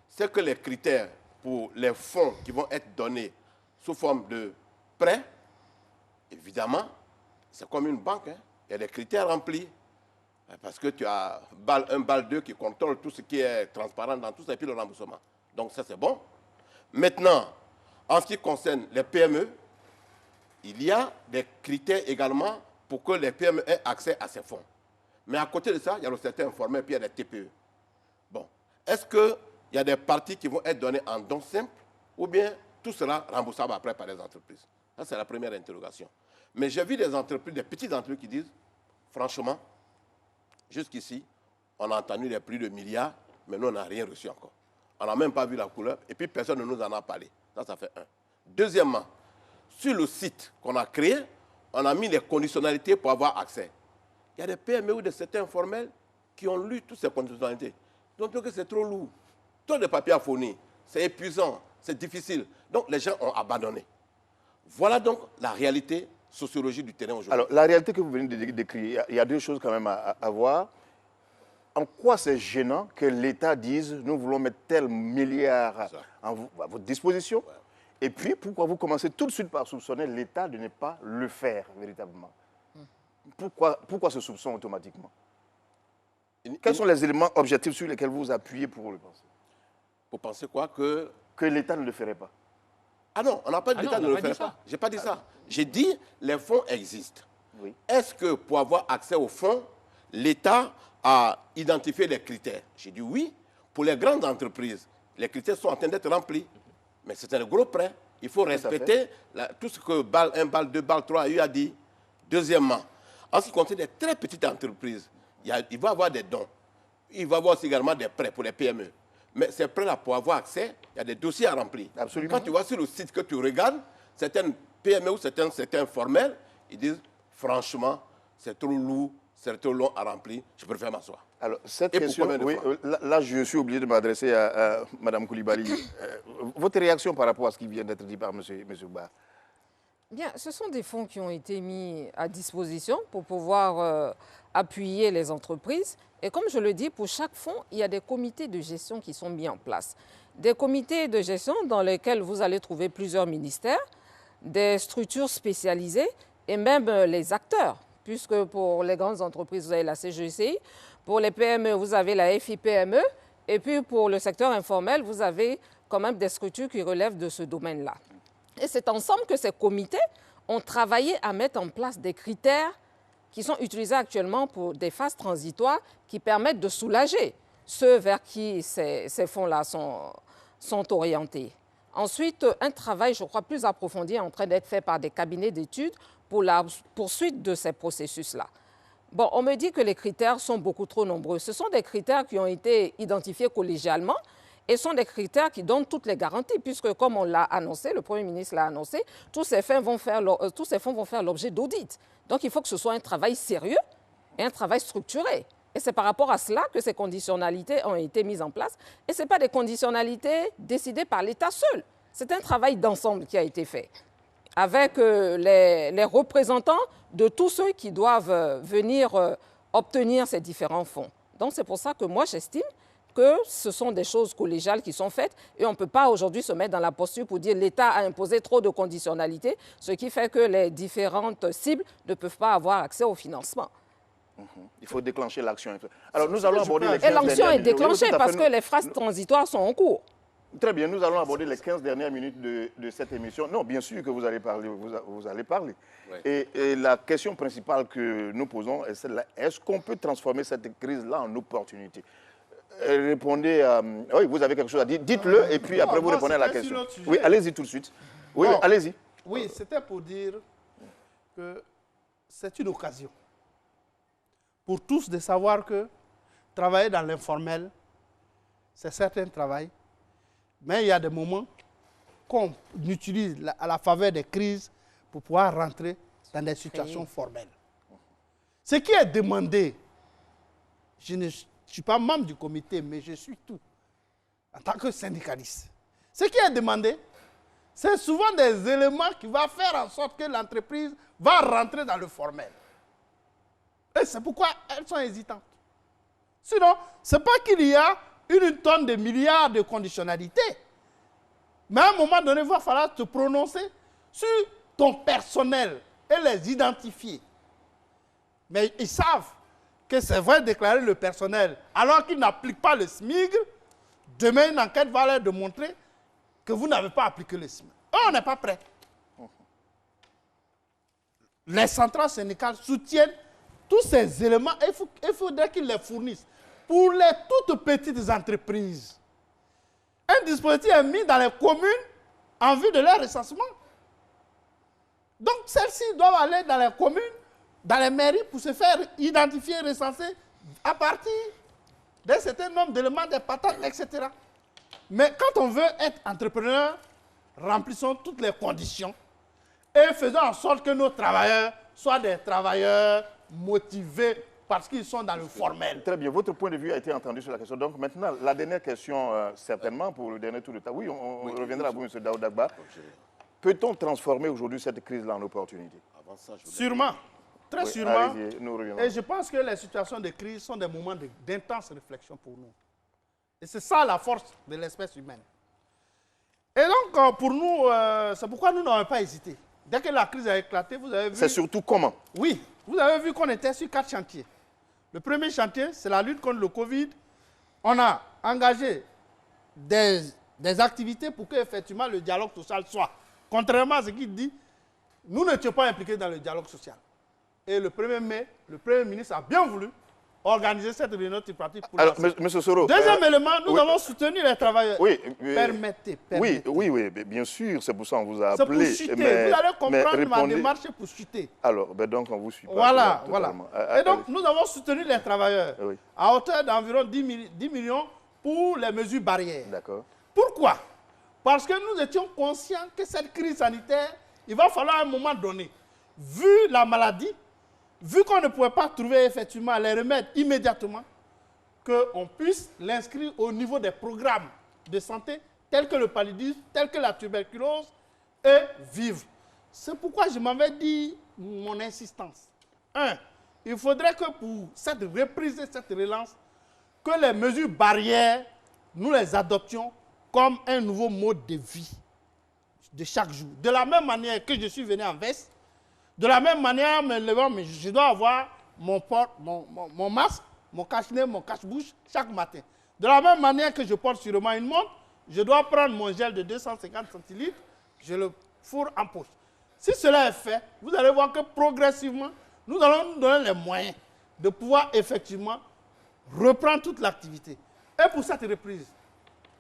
c'est que les critères pour les fonds qui vont être donnés sous forme de prêts, évidemment, c'est comme une banque, hein. Il y a des critères remplis. Parce que tu as BAL 1, BAL 2 qui contrôle tout ce qui est transparent dans tout ça et puis le remboursement. Donc ça, c'est bon. Maintenant, en ce qui concerne les PME, il y a des critères également pour que les PME aient accès à ces fonds. Mais à côté de ça, il y a le secteur informel puis il y a les TPE. Bon, est-ce qu'il y a des parties qui vont être données en dons simples ou bien tout sera remboursable après par les entreprises? Ça, c'est la première interrogation. Mais j'ai vu des entreprises, des petites entreprises qui disent, franchement, jusqu'ici, on a entendu les prix de milliards, mais nous, on n'a rien reçu encore. On n'a même pas vu la couleur, et puis personne ne nous en a parlé. Ça fait un. Deuxièmement, sur le site qu'on a créé, on a mis les conditionnalités pour avoir accès. Il y a des PME ou des secteurs informels qui ont lu toutes ces conditionnalités. Donc, c'est trop lourd. Trop de papiers à fournir. C'est épuisant, c'est difficile. Donc, les gens ont abandonné. Voilà donc la réalité sociologique du terrain aujourd'hui. Alors, la réalité que vous venez de décrire, il y a deux choses quand même à voir. En quoi c'est gênant que l'État dise « nous voulons mettre tel milliard à votre disposition ouais. » Et puis, pourquoi vous commencez tout de suite par soupçonner l'État de ne pas le faire véritablement? Pourquoi ce soupçon automatiquement? Quels sont les éléments objectifs sur lesquels vous vous appuyez pour le penser? Pour penser quoi? Que l'État ne le ferait pas. Ah non, on n'a pas dit l'État ne le ferait pas. Je n'ai pas dit ça. J'ai dit les fonds existent. Oui. Est-ce que pour avoir accès aux fonds, l'État a identifié les critères? J'ai dit oui. Pour les grandes entreprises, les critères sont en train d'être remplis. Mais c'est un gros prêt. Il faut respecter tout ce que BAL 1, BAL 2, BAL 3 a dit. Deuxièmement, en ce qui concerne les très petites entreprises, il va y avoir des dons. Il va y avoir aussi également des prêts pour les PME. Mais ces prêts-là, pour avoir accès, il y a des dossiers à remplir. Absolument. Quand tu vois sur le site que tu regardes, certaines PME ou certains informels, ils disent, franchement, c'est trop lourd, c'est trop long à remplir, je préfère m'asseoir. Alors, cette question, oui, là, je suis obligé de m'adresser à Mme Coulibaly. Votre réaction par rapport à ce qui vient d'être dit par M. Ba? Bien, ce sont des fonds qui ont été mis à disposition pour pouvoir appuyer les entreprises. Et comme je le dis, pour chaque fonds, il y a des comités de gestion qui sont mis en place. Des comités de gestion dans lesquels vous allez trouver plusieurs ministères, des structures spécialisées et même les acteurs. Puisque pour les grandes entreprises, vous avez la CGECI, pour les PME, vous avez la FIPME, et puis pour le secteur informel, vous avez quand même des structures qui relèvent de ce domaine-là. Et c'est ensemble que ces comités ont travaillé à mettre en place des critères qui sont utilisés actuellement pour des phases transitoires qui permettent de soulager ceux vers qui ces fonds-là sont orientés. Ensuite, un travail, je crois, plus approfondi est en train d'être fait par des cabinets d'études pour la poursuite de ces processus-là. Bon, on me dit que les critères sont beaucoup trop nombreux. Ce sont des critères qui ont été identifiés collégialement et sont des critères qui donnent toutes les garanties, puisque comme on l'a annoncé, le Premier ministre l'a annoncé, tous ces fonds vont faire l'objet d'audits. Donc il faut que ce soit un travail sérieux et un travail structuré. Et c'est par rapport à cela que ces conditionnalités ont été mises en place. Et ce n'est pas des conditionnalités décidées par l'État seul. C'est un travail d'ensemble qui a été fait, avec les représentants de tous ceux qui doivent venir obtenir ces différents fonds. Donc c'est pour ça que moi j'estime que ce sont des choses collégiales qui sont faites et on ne peut pas aujourd'hui se mettre dans la posture pour dire l'État a imposé trop de conditionnalités, ce qui fait que les différentes cibles ne peuvent pas avoir accès au financement. Il faut déclencher l'action. Alors nous allons aborder les 15 dernières minutes. Et l'action est déclenchée parce que les phases transitoires sont en cours. Très bien, nous allons aborder les 15 dernières minutes de cette émission. Non, bien sûr que vous allez parler, vous allez parler. Ouais. Et la question principale que nous posons est celle-là. Est-ce qu'on peut transformer cette crise-là en opportunité? répondez à... Oui, vous avez quelque chose à dire. Dites-le et puis après vous répondez à la question. Oui, allez-y tout de suite. Oui, Bon. allez-y. Oui, c'était pour dire que c'est une occasion pour tous de savoir que travailler dans l'informel, c'est certes un travail, mais il y a des moments qu'on utilise à la faveur des crises pour pouvoir rentrer dans des situations formelles. Ce qui est demandé, je ne suis pas membre du comité, mais je suis tout, en tant que syndicaliste. Ce qui est demandé, c'est souvent des éléments qui vont faire en sorte que l'entreprise va rentrer dans le formel. Et c'est pourquoi elles sont hésitantes. Sinon, ce n'est pas qu'il y a une tonne de milliards de conditionnalités. Mais à un moment donné, il va falloir te prononcer sur ton personnel et les identifier. Mais ils savent que c'est vrai de déclarer le personnel alors qu'ils n'appliquent pas le SMIG. Demain, une enquête va leur démontrer que vous n'avez pas appliqué le SMIG. On n'est pas prêt. Les centrales syndicales soutiennent tous ces éléments et il faudrait qu'ils les fournissent. Pour les toutes petites entreprises, un dispositif est mis dans les communes en vue de leur recensement. Donc, celles-ci doivent aller dans les communes, dans les mairies, pour se faire identifier, recenser à partir d'un certain nombre d'éléments, des patates, etc. Mais quand on veut être entrepreneur, remplissons toutes les conditions et faisons en sorte que nos travailleurs soient des travailleurs motivés parce qu'ils sont dans le formel. Très bien, votre point de vue a été entendu sur la question. Donc maintenant, la dernière question, certainement, pour le dernier tour de table. Oui, on reviendra à vous, M. Daoud Dagba. Peut-on transformer aujourd'hui cette crise-là en opportunité? Sûrement, très Oui, sûrement. nous reviendrons. Et je pense que les situations de crise sont des moments d'intense réflexion pour nous. Et c'est ça la force de l'espèce humaine. Et donc, pour nous, c'est pourquoi nous n'avons pas hésité. Dès que la crise a éclaté, vous avez vu... C'est surtout comment? Oui, vous avez vu qu'on était sur 4 chantiers. Le premier chantier, c'est la lutte contre le Covid. On a engagé des activités pour que effectivement le dialogue social soit. Contrairement à ce qu'il dit, nous n'étions pas impliqués dans le dialogue social. Et le 1er mai, le Premier ministre a bien voulu organiser cette réunion tripartite pour Alors, M. Soro... Deuxième élément, nous oui. avons soutenu les travailleurs. Oui, Permettez. Oui, bien sûr, c'est pour ça qu'on vous a C'est pour appelé. chuter. Mais, vous allez comprendre ma répondez... démarche pour chuter. Alors, donc on vous suit pas. Voilà. Totalement. Et donc, nous avons soutenu les travailleurs Oui. à hauteur d'environ 10 millions pour les mesures barrières. D'accord. Pourquoi? Parce que nous étions conscients que cette crise sanitaire, il va falloir à un moment donné, vu la maladie, vu qu'on ne pouvait pas trouver effectivement les remèdes immédiatement, qu'on puisse l'inscrire au niveau des programmes de santé tels que le paludisme, tels que la tuberculose et vivre. C'est pourquoi je m'avais dit mon insistance. Il faudrait que pour cette reprise et cette relance, que les mesures barrières, nous les adoptions comme un nouveau mode de vie de chaque jour. De la même manière que je suis venu en veste, de la même manière, je dois avoir mon masque, mon cache-nez, mon cache-bouche chaque matin. De la même manière que je porte sûrement une montre, je dois prendre mon gel de 250 centilitres, je le fourre en poche. Si cela est fait, vous allez voir que progressivement, nous allons nous donner les moyens de pouvoir effectivement reprendre toute l'activité. Et pour cette reprise,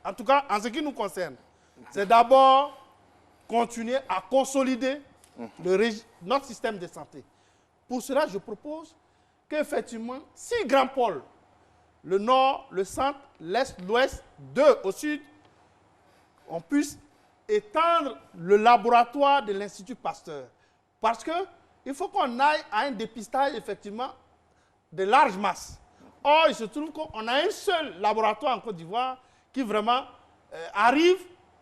en tout cas en ce qui nous concerne, c'est d'abord continuer à consolider notre système de santé. Pour cela, je propose qu'effectivement, 6 grands pôles, le nord, le centre, l'est, l'ouest, 2 au sud, on puisse étendre le laboratoire de l'Institut Pasteur. Parce qu'il faut qu'on aille à un dépistage, effectivement, de large masse. Or, il se trouve qu'on a un seul laboratoire en Côte d'Ivoire qui vraiment arrive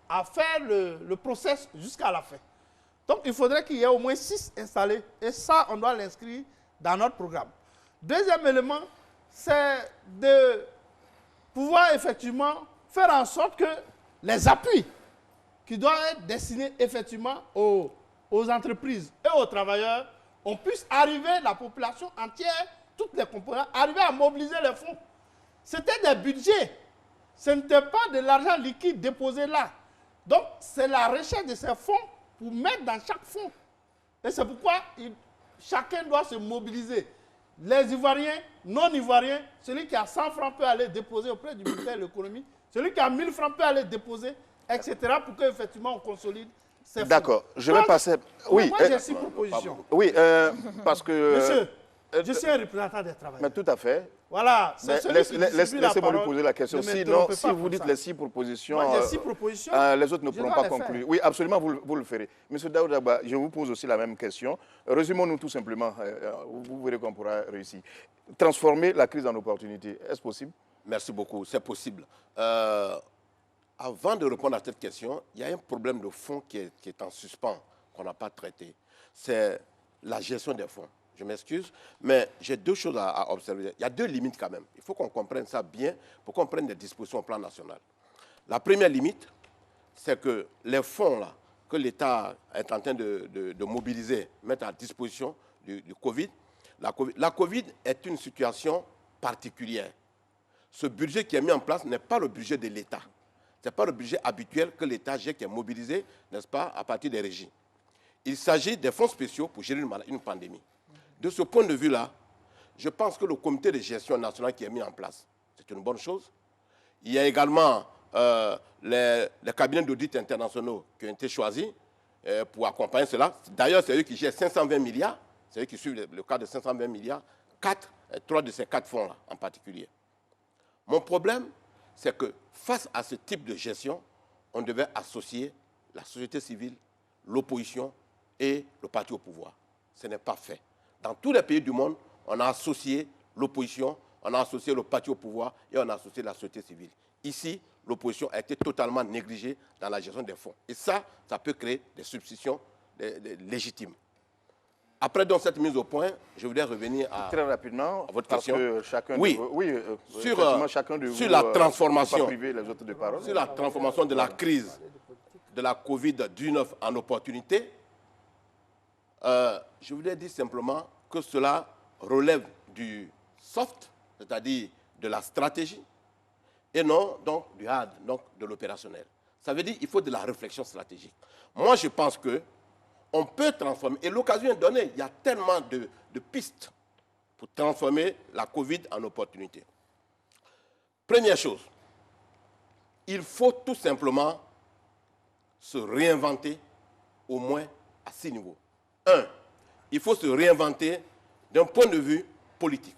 à faire le process jusqu'à la fin. Donc, il faudrait qu'il y ait au moins 6 installés. Et ça, on doit l'inscrire dans notre programme. Deuxième élément, c'est de pouvoir effectivement faire en sorte que les appuis qui doivent être destinés effectivement aux entreprises et aux travailleurs, on puisse arriver, la population entière, toutes les composantes, arriver à mobiliser les fonds. C'était des budgets. Ce n'était pas de l'argent liquide déposé là. Donc, c'est la recherche de ces fonds pour mettre dans chaque fonds. Et c'est pourquoi chacun doit se mobiliser. les Ivoiriens, non-Ivoiriens, celui qui a 100 francs peut aller déposer auprès du ministère de l'économie, celui qui a 1000 francs peut aller déposer, etc. pour qu'effectivement on consolide ces fonds. D'accord, je vais passer... Oui, Moi j'ai 6 propositions. oui, parce que... Monsieur, je suis un représentant des travailleurs. Mais tout à fait. Voilà, c'est celui qui distribue la Laissez-moi lui parole. poser la question. Ne Sinon, m'interrompez si pas vous comme dites ça. les 6 propositions, Moi j'ai 6 propositions. les autres ne Je pourront dois pas les faire. conclure. Oui, absolument, vous le ferez. Monsieur Daoud Daba, je vous pose aussi la même question. Résumons-nous tout simplement. Vous verrez qu'on pourra réussir. Transformer la crise en opportunité, est-ce possible? Merci beaucoup, c'est possible. Avant de répondre à cette question, il y a un problème de fond qui est en suspens, qu'on n'a pas traité. C'est la gestion des fonds. Je m'excuse, mais j'ai 2 choses à observer. Il y a 2 limites quand même. Il faut qu'on comprenne ça bien pour qu'on prenne des dispositions au plan national. La première limite, c'est que les fonds là, que l'État est en train de mobiliser, mettre à disposition du Covid, la Covid est une situation particulière. Ce budget qui est mis en place n'est pas le budget de l'État. Ce n'est pas le budget habituel que l'État gère, qui est mobilisé, n'est-ce pas, à partir des régies. Il s'agit des fonds spéciaux pour gérer une pandémie. De ce point de vue-là, je pense que le comité de gestion national qui est mis en place, c'est une bonne chose. Il y a également les cabinets d'audit internationaux qui ont été choisis pour accompagner cela. D'ailleurs, c'est eux qui gèrent 520 milliards. C'est eux qui suivent le cas de 520 milliards. 3 de ces 4 fonds-là en particulier. Mon problème, c'est que face à ce type de gestion, on devait associer la société civile, l'opposition et le parti au pouvoir. Ce n'est pas fait. Dans tous les pays du monde, on a associé l'opposition, on a associé le parti au pouvoir et on a associé la société civile. Ici, l'opposition a été totalement négligée dans la gestion des fonds. Et ça peut créer des substitutions légitimes. Après donc cette mise au point, je voudrais revenir à, très rapidement, à votre parce question. que chacun Oui, chacun de vous, sur la transformation, pas priver les autres de parole. sur la transformation de la crise de la Covid-19 en opportunité, je voudrais dire simplement que cela relève du soft, c'est-à-dire de la stratégie, et non donc du hard, donc de l'opérationnel. Ça veut dire qu'il faut de la réflexion stratégique. Moi, je pense qu'on peut transformer, et l'occasion est donnée, il y a tellement de pistes pour transformer la Covid en opportunité. Première chose, il faut tout simplement se réinventer au moins à 6 niveaux. 1, il faut se réinventer d'un point de vue politique.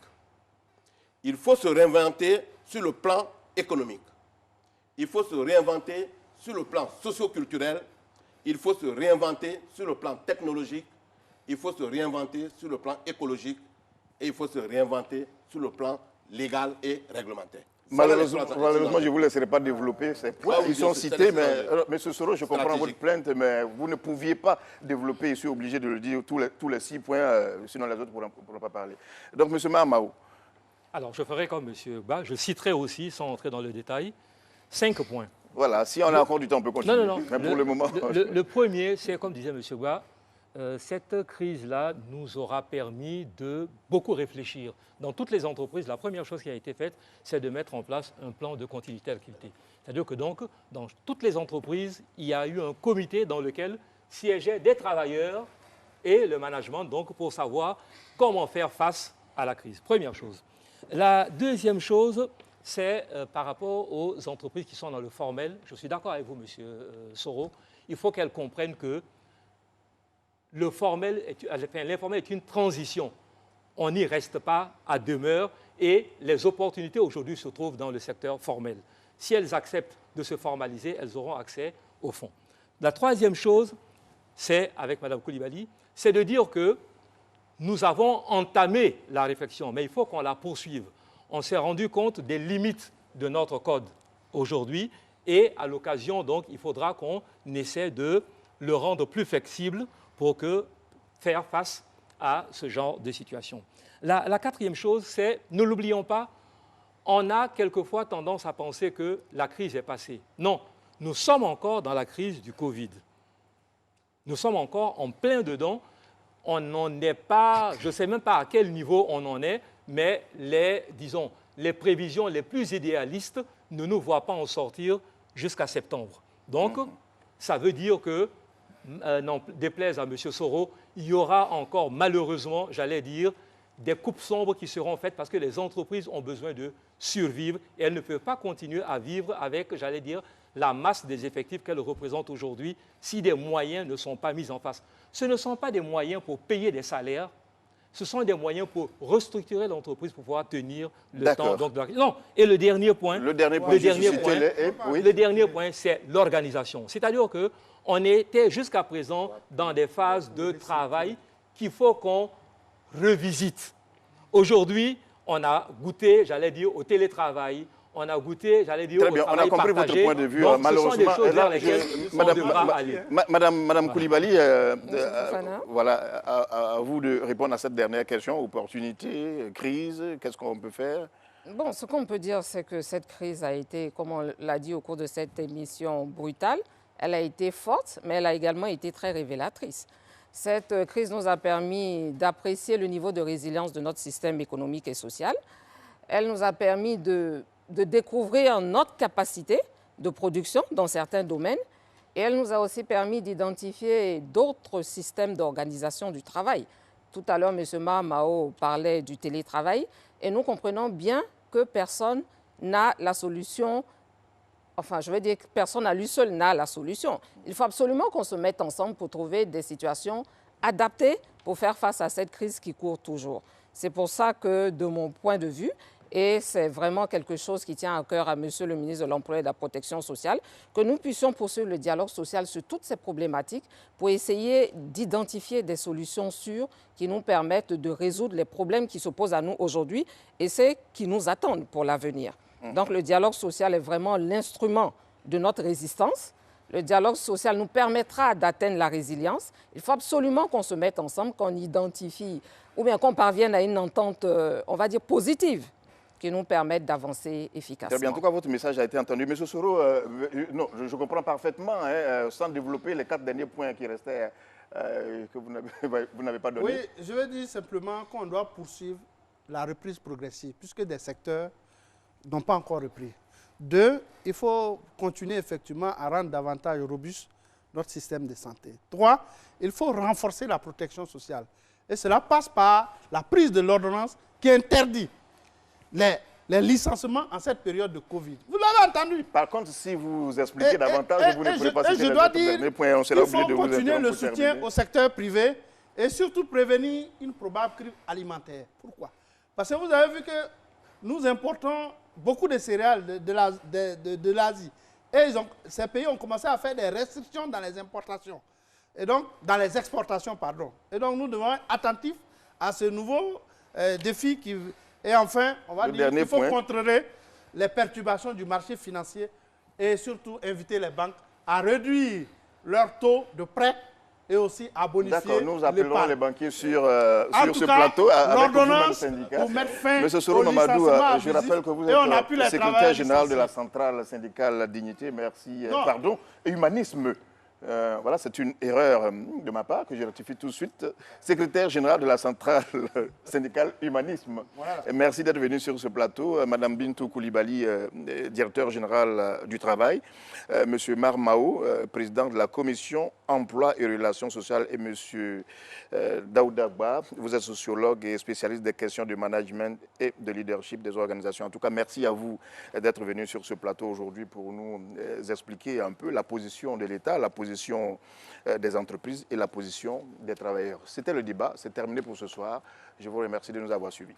Il faut se réinventer sur le plan économique. Il faut se réinventer sur le plan socio-culturel. Il faut se réinventer sur le plan technologique. Il faut se réinventer sur le plan écologique. Et il faut se réinventer sur le plan légal et réglementaire. Malheureusement, je ne vous laisserai pas développer ces points. Ils sont cités, mais M. Soro, je comprends votre plainte, mais vous ne pouviez pas développer, je suis obligé de le dire, tous les 6 points, sinon les autres ne pourront pas parler. Donc, M. Mahamao. Alors, je ferai comme M. Ba, je citerai aussi, sans entrer dans le détail, 5 points. Voilà, si on a encore du temps, on peut continuer. Non. Mais pour le moment... Le premier, c'est comme disait M. Ba, cette crise-là nous aura permis de beaucoup réfléchir. Dans toutes les entreprises, la première chose qui a été faite, c'est de mettre en place un plan de continuité d'activité. C'est-à-dire que donc, dans toutes les entreprises, il y a eu un comité dans lequel siégeaient des travailleurs et le management, donc, pour savoir comment faire face à la crise. Première chose. La deuxième chose, c'est par rapport aux entreprises qui sont dans le formel. Je suis d'accord avec vous, M. Soro. Il faut qu'elles comprennent que l'informel est une transition. On n'y reste pas à demeure et les opportunités aujourd'hui se trouvent dans le secteur formel. Si elles acceptent de se formaliser, elles auront accès au fonds. La troisième chose, c'est, avec Mme Koulibaly, c'est de dire que nous avons entamé la réflexion, mais il faut qu'on la poursuive. On s'est rendu compte des limites de notre code aujourd'hui et à l'occasion, donc, il faudra qu'on essaie de le rendre plus flexible pour faire face à ce genre de situation. La quatrième chose, c'est, ne l'oublions pas, on a quelquefois tendance à penser que la crise est passée. Non, nous sommes encore dans la crise du Covid. Nous sommes encore en plein dedans. On n'en est pas, je ne sais même pas à quel niveau on en est, mais les prévisions les plus idéalistes ne nous voient pas en sortir jusqu'à septembre. Donc, ça veut dire que, n'en déplaise à M. Soro, il y aura encore, malheureusement, j'allais dire, des coupes sombres qui seront faites parce que les entreprises ont besoin de survivre et elles ne peuvent pas continuer à vivre avec, j'allais dire, la masse des effectifs qu'elles représentent aujourd'hui si des moyens ne sont pas mis en face. Ce ne sont pas des moyens pour payer des salaires, ce sont des moyens pour restructurer l'entreprise pour pouvoir tenir le temps. Non. Et le dernier point, le dernier point, c'est l'organisation. C'est-à-dire qu'on était jusqu'à présent dans des phases de travail qu'il faut qu'on revisite. Aujourd'hui, on a goûté, j'allais dire, au télétravail, on a goûté, j'allais dire, au travail partagé. Très bien, on a compris votre point de vue. Donc, malheureusement, ce sont des choses vers lesquelles on devra aller. Madame Coulibaly, voilà, à vous de répondre à cette dernière question. Opportunité, crise, qu'est-ce qu'on peut faire? Bon, ce qu'on peut dire, c'est que cette crise a été, comme on l'a dit au cours de cette émission, brutale. Elle a été forte, mais elle a également été très révélatrice. Cette crise nous a permis d'apprécier le niveau de résilience de notre système économique et social. Elle nous a permis de découvrir notre capacité de production dans certains domaines. Et elle nous a aussi permis d'identifier d'autres systèmes d'organisation du travail. Tout à l'heure, M. Mao parlait du télétravail. Et nous comprenons bien que personne n'a la solution. Enfin, je veux dire que personne à lui seul n'a la solution. Il faut absolument qu'on se mette ensemble pour trouver des situations adaptées pour faire face à cette crise qui court toujours. C'est pour ça que, de mon point de vue, et c'est vraiment quelque chose qui tient à cœur à Monsieur le ministre de l'Emploi et de la Protection sociale, que nous puissions poursuivre le dialogue social sur toutes ces problématiques pour essayer d'identifier des solutions sûres qui nous permettent de résoudre les problèmes qui se posent à nous aujourd'hui et ceux qui nous attendent pour l'avenir. Donc le dialogue social est vraiment l'instrument de notre résistance. Le dialogue social nous permettra d'atteindre la résilience. Il faut absolument qu'on se mette ensemble, qu'on identifie ou bien qu'on parvienne à une entente, on va dire, positive qui nous permette d'avancer efficacement. Très bien. En tout cas, votre message a été entendu. Monsieur Soro, non, je comprends parfaitement, sans développer les 4 derniers points qui restaient, que vous n'avez pas donnés. Oui, je veux dire simplement qu'on doit poursuivre la reprise progressive, puisque des secteurs n'ont pas encore repris. 2, il faut continuer effectivement à rendre davantage robuste notre système de santé. 3, il faut renforcer la protection sociale. Et cela passe par la prise de l'ordonnance qui interdit les licenciements en cette période de Covid. Vous l'avez entendu. Par contre, si vous expliquez davantage, vous ne pourrez pas citer les derniers points. On sera obligé de vous continuer le soutien au secteur privé et surtout prévenir une probable crise alimentaire. Pourquoi? Parce que vous avez vu que nous importons beaucoup de céréales de l'Asie. Et ces pays ont commencé à faire des restrictions dans les importations. Et donc, dans les exportations, pardon. Et donc, nous devons être attentifs à ce nouveau défi qui... Et enfin, on va dire qu'il faut contrôler les perturbations du marché financier et surtout inviter les banques à réduire leur taux de prêt et aussi à bonifier. D'accord, nous appellerons les banquiers sur ce plateau avec le syndicat. Pour mettre fin Monsieur Soro Mamadou, je rappelle que vous êtes secrétaire général de la centrale syndicale Dignité, merci, pardon, et Humanisme. Voilà, c'est une erreur de ma part que je rectifie tout de suite. Secrétaire général de la centrale syndicale Humanisme. Voilà. Merci d'être venu sur ce plateau. Madame Bintou Coulibaly, directeur général du travail. Monsieur Mar Mao, président de la commission emploi et relations sociales. Et monsieur Daouda Ba, vous êtes sociologue et spécialiste des questions de management et de leadership des organisations. En tout cas, merci à vous d'être venu sur ce plateau aujourd'hui pour nous expliquer un peu la position de l'État, la position des entreprises et la position des travailleurs. C'était le débat, c'est terminé pour ce soir. Je vous remercie de nous avoir suivis.